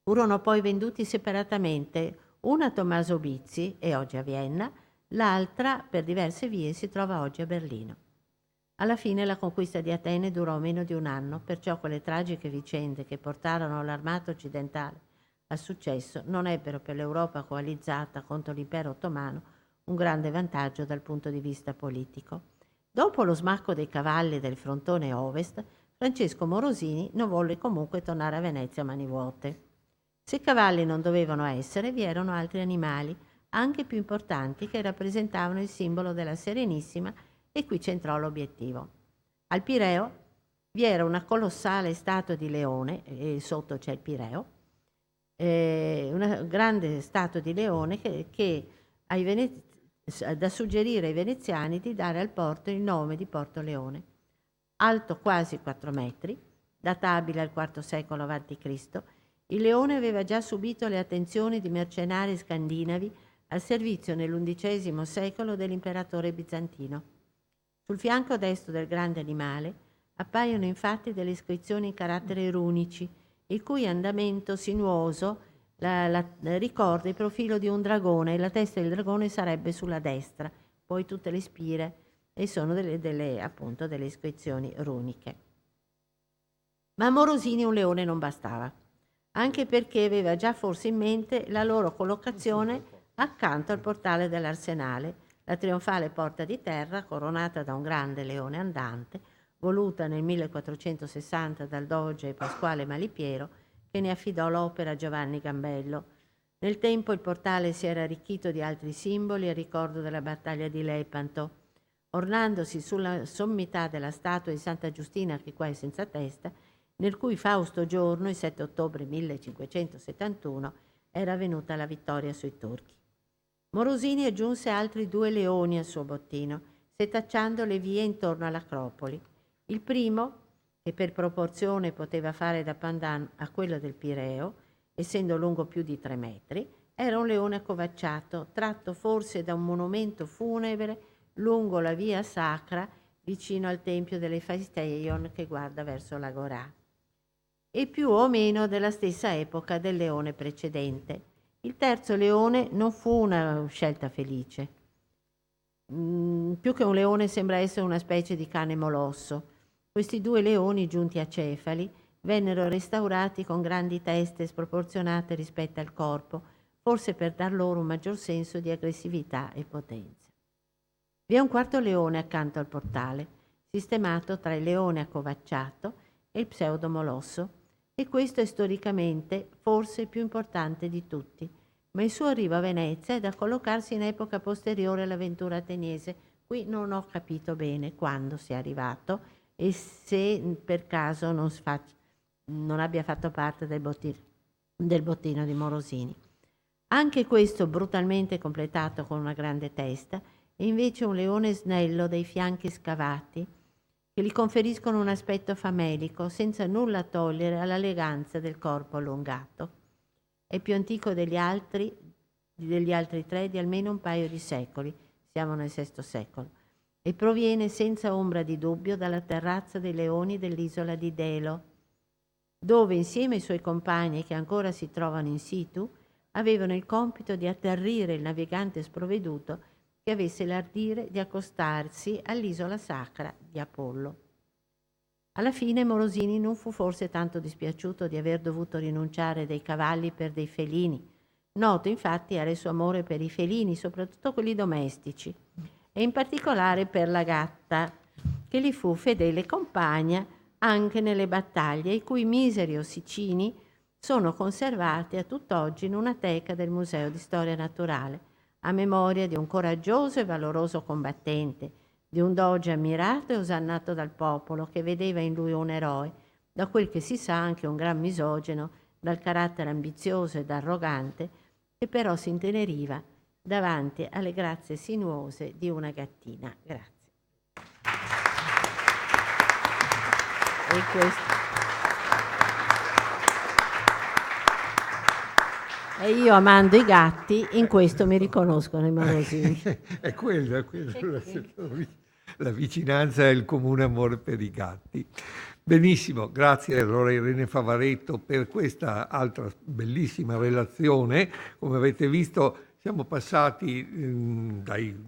Furono poi venduti separatamente, una a Tommaso Bizzi e oggi a Vienna, l'altra per diverse vie si trova oggi a Berlino. Alla fine la conquista di Atene durò meno di un anno, perciò quelle tragiche vicende che portarono l'armata occidentale al successo non ebbero per l'Europa coalizzata contro l'impero ottomano un grande vantaggio dal punto di vista politico. Dopo lo smacco dei cavalli del frontone ovest, Francesco Morosini non volle comunque tornare a Venezia a mani vuote. Se cavalli non dovevano essere, vi erano altri animali, anche più importanti, che rappresentavano il simbolo della Serenissima, e qui c'entrò l'obiettivo. Al Pireo vi era una colossale statua di leone, e sotto c'è il Pireo, una grande statua di leone che da suggerire ai veneziani di dare al porto il nome di Porto Leone. Alto quasi 4 metri, databile al IV secolo a.C., Il leone aveva già subito le attenzioni di mercenari scandinavi al servizio nell'undicesimo secolo dell'imperatore bizantino. Sul fianco destro del grande animale appaiono infatti delle iscrizioni in caratteri runici, il cui andamento sinuoso ricorda il profilo di un dragone, e la testa del dragone sarebbe sulla destra, poi tutte le spire, e sono appunto delle iscrizioni runiche. Ma a Morosini un leone non bastava, anche perché aveva già forse in mente la loro collocazione accanto al portale dell'Arsenale, la trionfale porta di terra coronata da un grande leone andante, voluta nel 1460 dal doge Pasquale Malipiero, che ne affidò l'opera a Giovanni Gambello. Nel tempo il portale si era arricchito di altri simboli a ricordo della battaglia di Lepanto, ornandosi sulla sommità della statua di Santa Giustina, che qua è senza testa, nel cui fausto giorno, il 7 ottobre 1571, era venuta la vittoria sui turchi. Morosini aggiunse altri 2 leoni al suo bottino, setacciando le vie intorno all'Acropoli. Il primo, che per proporzione poteva fare da pandan a quello del Pireo, essendo lungo più di 3 metri, era un leone accovacciato, tratto forse da un monumento funebre lungo la via sacra vicino al tempio dell'Ephaisteon che guarda verso l'Agorà, e più o meno della stessa epoca del leone precedente. Il terzo leone non fu una scelta felice. Più che un leone sembra essere una specie di cane molosso. Questi 2 leoni giunti a cefali vennero restaurati con grandi teste sproporzionate rispetto al corpo, forse per dar loro un maggior senso di aggressività e potenza. Vi è un quarto leone accanto al portale, sistemato tra il leone accovacciato e il pseudomolosso, e questo è storicamente forse il più importante di tutti, ma il suo arrivo a Venezia è da collocarsi in epoca posteriore all'avventura ateniese. Qui non ho capito bene quando sia arrivato e se per caso non abbia fatto parte del bottino di Morosini. Anche questo brutalmente completato con una grande testa, è invece un leone snello dai fianchi scavati, che gli conferiscono un aspetto famelico, senza nulla togliere all'eleganza del corpo allungato. È più antico degli altri 3 di almeno un paio di secoli, siamo nel VI secolo, e proviene senza ombra di dubbio dalla terrazza dei leoni dell'isola di Delo, dove insieme ai suoi compagni che ancora si trovano in situ, avevano il compito di atterrire il navigante sprovveduto che avesse l'ardire di accostarsi all'isola sacra di Apollo. Alla fine Morosini non fu forse tanto dispiaciuto di aver dovuto rinunciare dei cavalli per dei felini. Noto infatti era il suo amore per i felini, soprattutto quelli domestici, e in particolare per la gatta, che gli fu fedele compagna anche nelle battaglie, i cui miseri ossicini sono conservati a tutt'oggi in una teca del Museo di Storia Naturale, a memoria di un coraggioso e valoroso combattente, di un doge ammirato e osannato dal popolo, che vedeva in lui un eroe, da quel che si sa anche un gran misogeno, dal carattere ambizioso ed arrogante, che però si inteneriva davanti alle grazie sinuose di una gattina. Grazie. E questo. E io, amando i gatti, in questo mi riconoscono i Morosini. È quello, la vicinanza e il comune amore per i gatti. Benissimo, grazie allora Irene Favaretto per questa altra bellissima relazione. Come avete visto siamo passati dai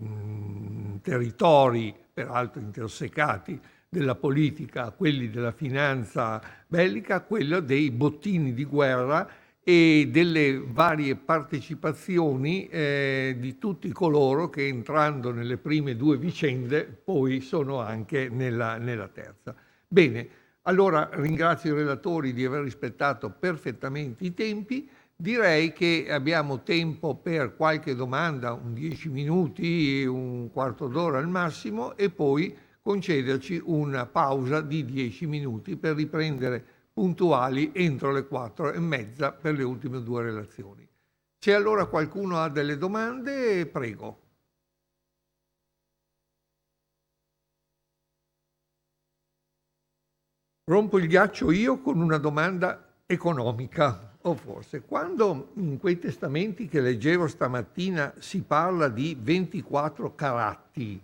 territori, peraltro intersecati, della politica a quelli della finanza bellica, a quello dei bottini di guerra e delle varie partecipazioni di tutti coloro che, entrando nelle prime 2 vicende, poi sono anche nella terza. Bene, allora ringrazio i relatori di aver rispettato perfettamente i tempi. Direi che abbiamo tempo per qualche domanda, 10 minuti, un quarto d'ora al massimo, e poi concederci una pausa di 10 minuti per riprendere puntuali entro le 4:30 per le ultime 2 relazioni. Se allora qualcuno ha delle domande, prego. Rompo il ghiaccio io con una domanda economica. o forse, quando in quei testamenti che leggevo stamattina si parla di 24 carati,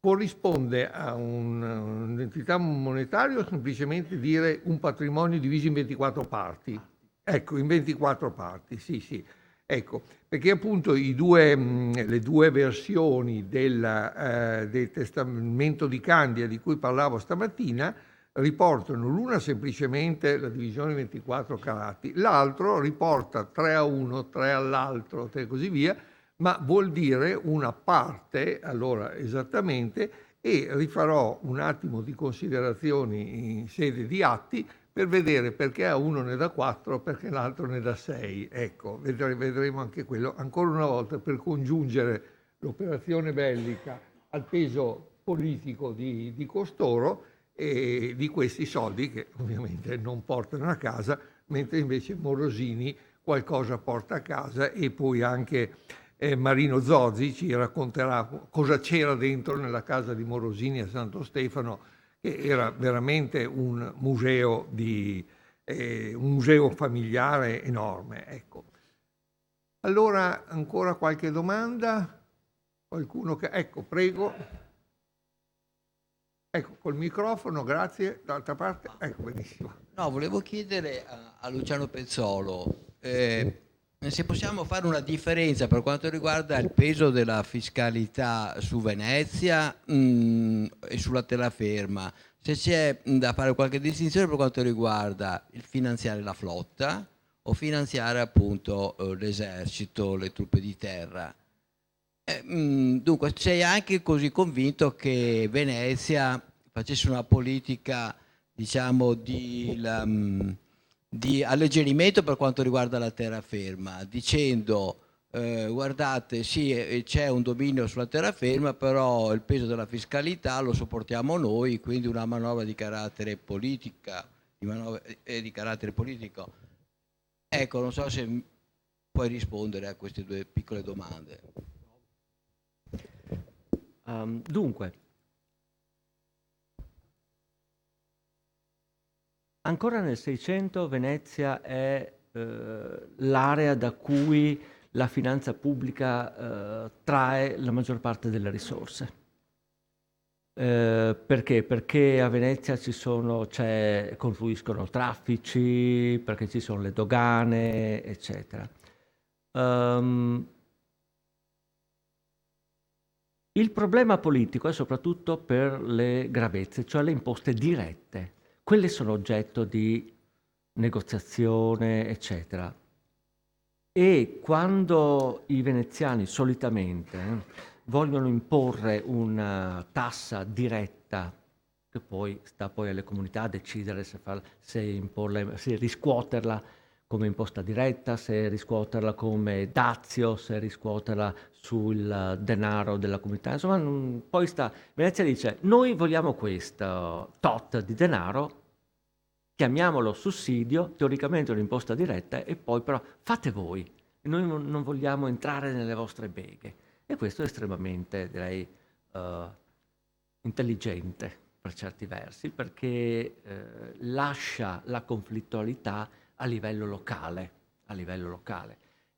corrisponde a un'entità monetaria o semplicemente dire un patrimonio diviso in 24 parti? Ecco, in 24 parti, sì, sì. Ecco, perché appunto le due versioni del testamento di Candia di cui parlavo stamattina riportano l'una semplicemente la divisione in 24 carati, l'altro riporta 3 a uno, 3 all'altro e così via, ma vuol dire una parte, allora esattamente, e rifarò un attimo di considerazioni in sede di atti per vedere perché a uno ne dà 4, perché l'altro ne dà 6. Ecco, vedremo anche quello, ancora una volta, per congiungere l'operazione bellica al peso politico di costoro e di questi soldi che ovviamente non portano a casa, mentre invece Morosini qualcosa porta a casa, e poi anche Marino Zozzi ci racconterà cosa c'era dentro nella casa di Morosini a Santo Stefano, che era veramente un museo familiare enorme. Ecco. Allora, ancora qualche domanda? Qualcuno che... Ecco, prego. Ecco, col microfono, grazie. D'altra parte, ecco, benissimo. No, volevo chiedere a Luciano Pezzolo se possiamo fare una differenza per quanto riguarda il peso della fiscalità su Venezia e sulla terraferma, se c'è da fare qualche distinzione per quanto riguarda il finanziare la flotta o finanziare appunto l'esercito, le truppe di terra. Dunque, sei anche così convinto che Venezia facesse una politica, diciamo, di alleggerimento per quanto riguarda la terraferma, dicendo guardate, sì, c'è un dominio sulla terraferma, però il peso della fiscalità lo sopportiamo noi, quindi una manovra di carattere politica, di carattere politico. Ecco, non so se puoi rispondere a queste due piccole domande. Dunque, ancora nel Seicento Venezia è l'area da cui la finanza pubblica trae la maggior parte delle risorse. Perché? Perché a Venezia confluiscono traffici, perché ci sono le dogane, eccetera. Il problema politico è soprattutto per le gravezze, cioè le imposte dirette. Quelle sono oggetto di negoziazione, eccetera. E quando i veneziani solitamente vogliono imporre una tassa diretta, che poi sta poi alle comunità decidere se riscuoterla come imposta diretta, se riscuoterla come dazio, se riscuoterla sul denaro della comunità. Insomma, poi Venezia dice, noi vogliamo questo tot di denaro, chiamiamolo sussidio, teoricamente è un'imposta diretta, e poi però fate voi, noi non vogliamo entrare nelle vostre beghe. E questo è estremamente, direi, intelligente per certi versi, perché lascia la conflittualità a livello locale.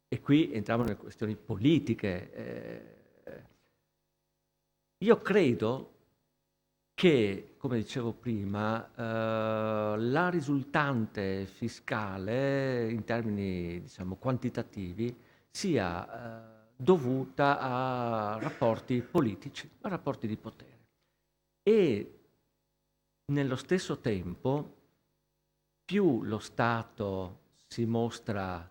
E qui entriamo nelle questioni politiche. Io credo che, come dicevo prima, la risultante fiscale in termini, diciamo, quantitativi sia dovuta a rapporti politici, a rapporti di potere. E nello stesso tempo, più lo Stato si mostra,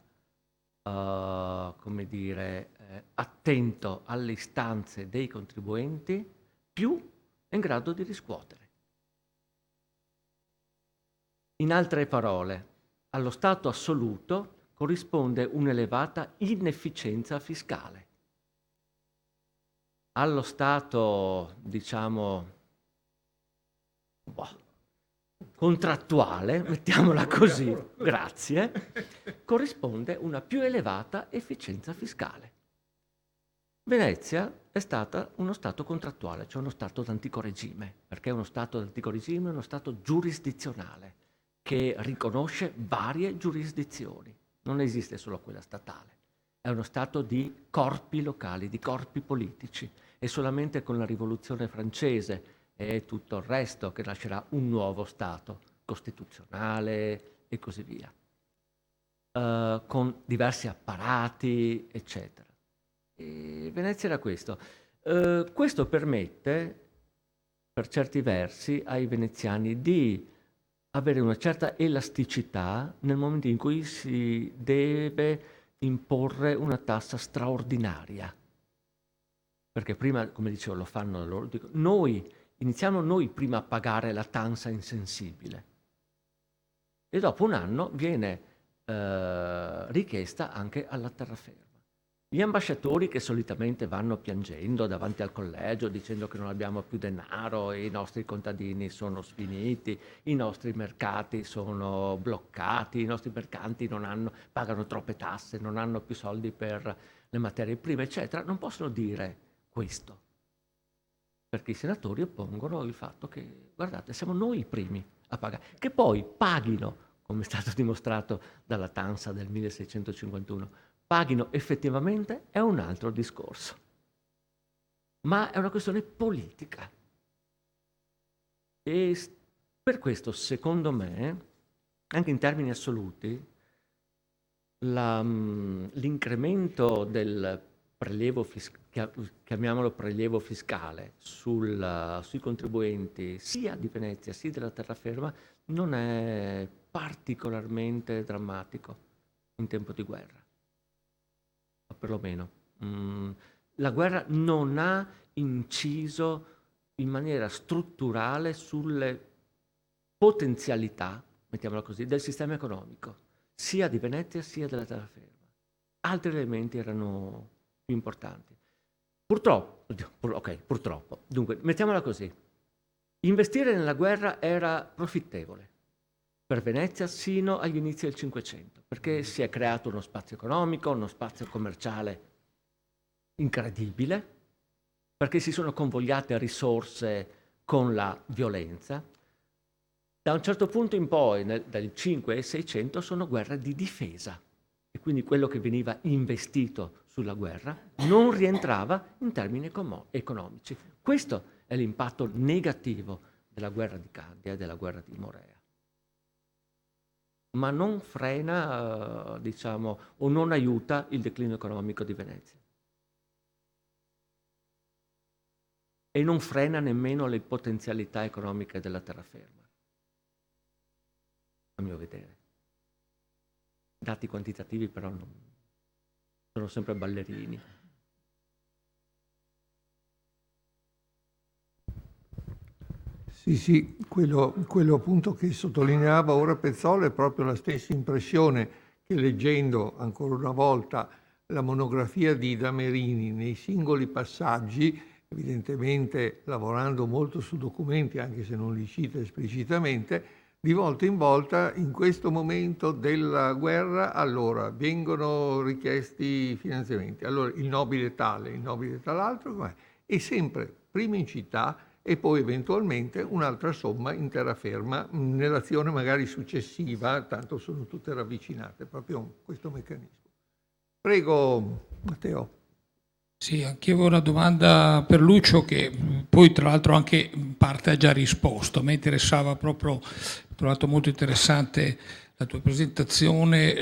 come dire, attento alle istanze dei contribuenti, più è in grado di riscuotere. In altre parole, allo Stato assoluto corrisponde un'elevata inefficienza fiscale. Allo Stato, diciamo, contrattuale, mettiamola così, grazie, corrisponde una più elevata efficienza fiscale. Venezia è stata uno Stato contrattuale, cioè uno Stato d'antico regime. Perché uno Stato d'antico regime? È uno Stato giurisdizionale che riconosce varie giurisdizioni. non esiste solo quella statale, è uno Stato di corpi locali, di corpi politici, e solamente con la Rivoluzione francese e tutto il resto che nascerà un nuovo Stato costituzionale e così via, con diversi apparati, eccetera. E Venezia era questo. Questo permette, per certi versi, ai veneziani di avere una certa elasticità nel momento in cui si deve imporre una tassa straordinaria. Perché prima, come dicevo, lo fanno loro. Iniziamo noi prima a pagare la tansa insensibile. E dopo un anno viene richiesta anche alla terraferma. Gli ambasciatori che solitamente vanno piangendo davanti al collegio dicendo che non abbiamo più denaro, i nostri contadini sono sfiniti, i nostri mercati sono bloccati, i nostri mercanti pagano troppe tasse, non hanno più soldi per le materie prime, eccetera, non possono dire questo. Perché i senatori oppongono il fatto che, guardate, siamo noi i primi a pagare. Che poi paghino, come è stato dimostrato dalla Tansa del 1651, paghino effettivamente è un altro discorso. Ma è una questione politica. E per questo, secondo me, anche in termini assoluti, l'incremento del prelievo fiscale, chiamiamolo prelievo fiscale, sui contribuenti sia di Venezia sia della terraferma non è particolarmente drammatico in tempo di guerra. Perlomeno la guerra non ha inciso in maniera strutturale sulle potenzialità, mettiamola così, del sistema economico, sia di Venezia sia della terraferma. Altri elementi erano più importanti. Purtroppo. Dunque, mettiamola così. Investire nella guerra era profittevole per Venezia sino agli inizi del Cinquecento, perché si è creato uno spazio economico, uno spazio commerciale incredibile, perché si sono convogliate risorse con la violenza. Da un certo punto in poi, dal 5 e 600, sono guerre di difesa, e quindi quello che veniva investito sulla guerra non rientrava in termini economici. Questo è l'impatto negativo della guerra di Candia e della guerra di Morea. Ma non frena, o non aiuta il declino economico di Venezia. E non frena nemmeno le potenzialità economiche della terraferma, a mio vedere. Dati quantitativi però sono sempre ballerini. Sì, quello appunto che sottolineava ora Pezzolo è proprio la stessa impressione che, leggendo ancora una volta la monografia di Damerini nei singoli passaggi, evidentemente lavorando molto su documenti anche se non li cita esplicitamente, di volta in volta in questo momento della guerra allora vengono richiesti finanziamenti, allora il nobile tale, il nobile tal'altro, e sempre prima in città e poi eventualmente un'altra somma in terraferma nell'azione magari successiva, tanto sono tutte ravvicinate, proprio questo meccanismo. Prego Matteo. Sì, anche io avevo una domanda per Lucio che poi tra l'altro anche in parte ha già risposto. A me interessava proprio, ho trovato molto interessante la tua presentazione,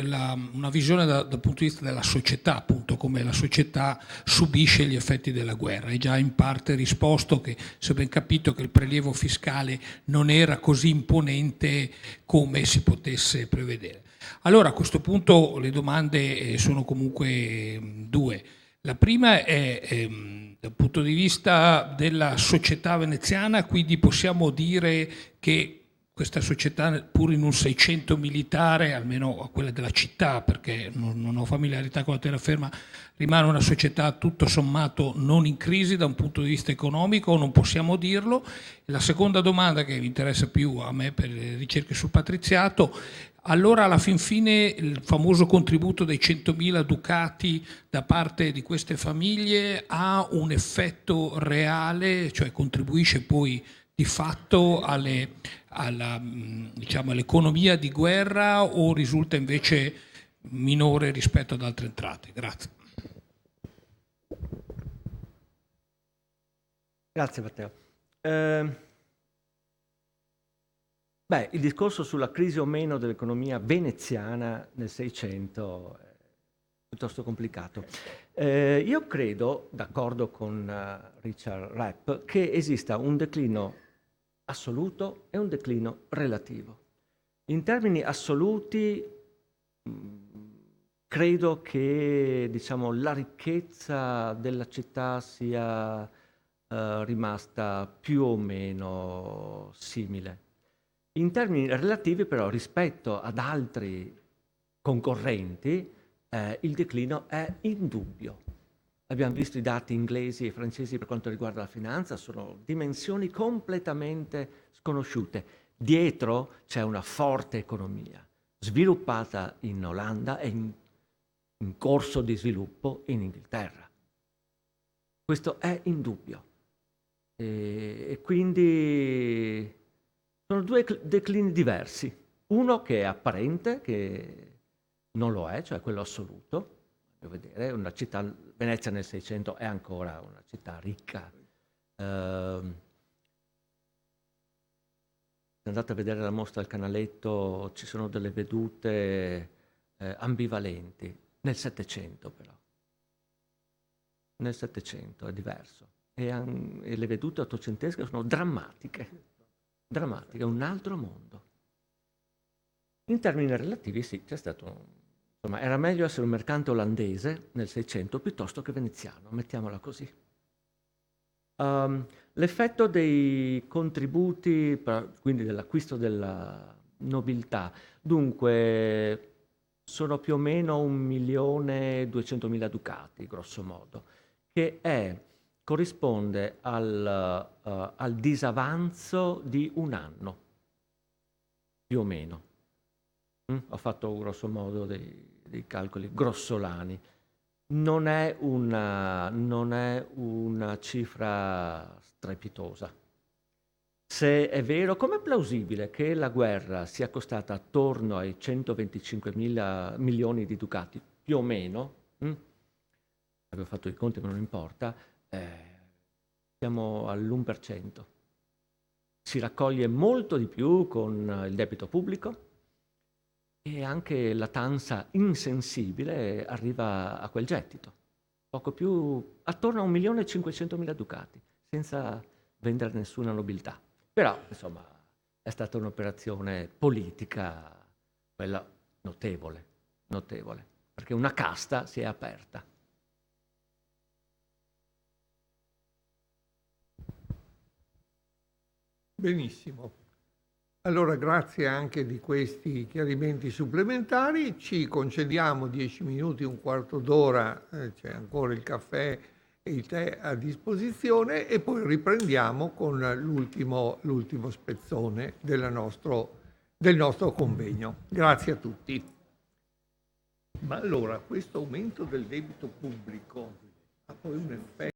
una visione dal punto di vista della società, appunto come la società subisce gli effetti della guerra. Hai già in parte risposto che, se ho ben capito, che il prelievo fiscale non era così imponente come si potesse prevedere. Allora a questo punto le domande sono comunque due. La prima è dal punto di vista della società veneziana, quindi possiamo dire che questa società, pur in un 600 militare, almeno a quella della città, perché non ho familiarità con la terraferma, rimane una società tutto sommato non in crisi da un punto di vista economico, non possiamo dirlo. La seconda domanda, che mi interessa più a me per le ricerche sul patriziato, allora alla fin fine il famoso contributo dei 100.000 ducati da parte di queste famiglie ha un effetto reale, cioè contribuisce poi di fatto all'economia di guerra, o risulta invece minore rispetto ad altre entrate. Grazie. Grazie Matteo. Il discorso sulla crisi o meno dell'economia veneziana nel Seicento è piuttosto complicato. Io credo, d'accordo con Richard Rapp, che esista un declino assoluto e un declino relativo. In termini assoluti, credo che, diciamo, la ricchezza della città sia rimasta più o meno simile. In termini relativi, però, rispetto ad altri concorrenti, il declino è indubbio. Abbiamo visto i dati inglesi e francesi per quanto riguarda la finanza, sono dimensioni completamente sconosciute. Dietro c'è una forte economia, sviluppata in Olanda e in corso di sviluppo in Inghilterra. Questo è indubbio. E quindi sono due declini diversi. Uno che è apparente, che non lo è, cioè quello assoluto. Voglio vedere, una città, Venezia nel Seicento è ancora una città ricca. Se andate a vedere la mostra al Canaletto, ci sono delle vedute ambivalenti. Nel Settecento però. Nel Settecento è diverso. E le vedute ottocentesche sono drammatiche, un altro mondo. In termini relativi sì, c'è stato, insomma, era meglio essere un mercante olandese nel Seicento piuttosto che veneziano, mettiamola così. L'effetto dei contributi, quindi dell'acquisto della nobiltà, dunque sono più o meno 1.200.000 ducati, grosso modo, che corrisponde al disavanzo di un anno, più o meno. Ho fatto grosso modo dei calcoli grossolani. Non è una cifra strepitosa. Se è vero, com'è plausibile che la guerra sia costata attorno ai 125.000 milioni di ducati, più o meno? Avevo fatto i conti, ma non importa. Siamo all'1%. Si raccoglie molto di più con il debito pubblico e anche la tanza insensibile arriva a quel gettito. Poco più, attorno a 1.500.000 ducati, senza vendere nessuna nobiltà. Però, insomma, è stata un'operazione politica, quella notevole, perché una casta si è aperta. Benissimo. Allora, grazie anche di questi chiarimenti supplementari. Ci concediamo 10 minuti, un quarto d'ora, c'è ancora il caffè e il tè a disposizione e poi riprendiamo con l'ultimo spezzone del nostro convegno. Grazie a tutti. Ma allora, questo aumento del debito pubblico ha poi un effetto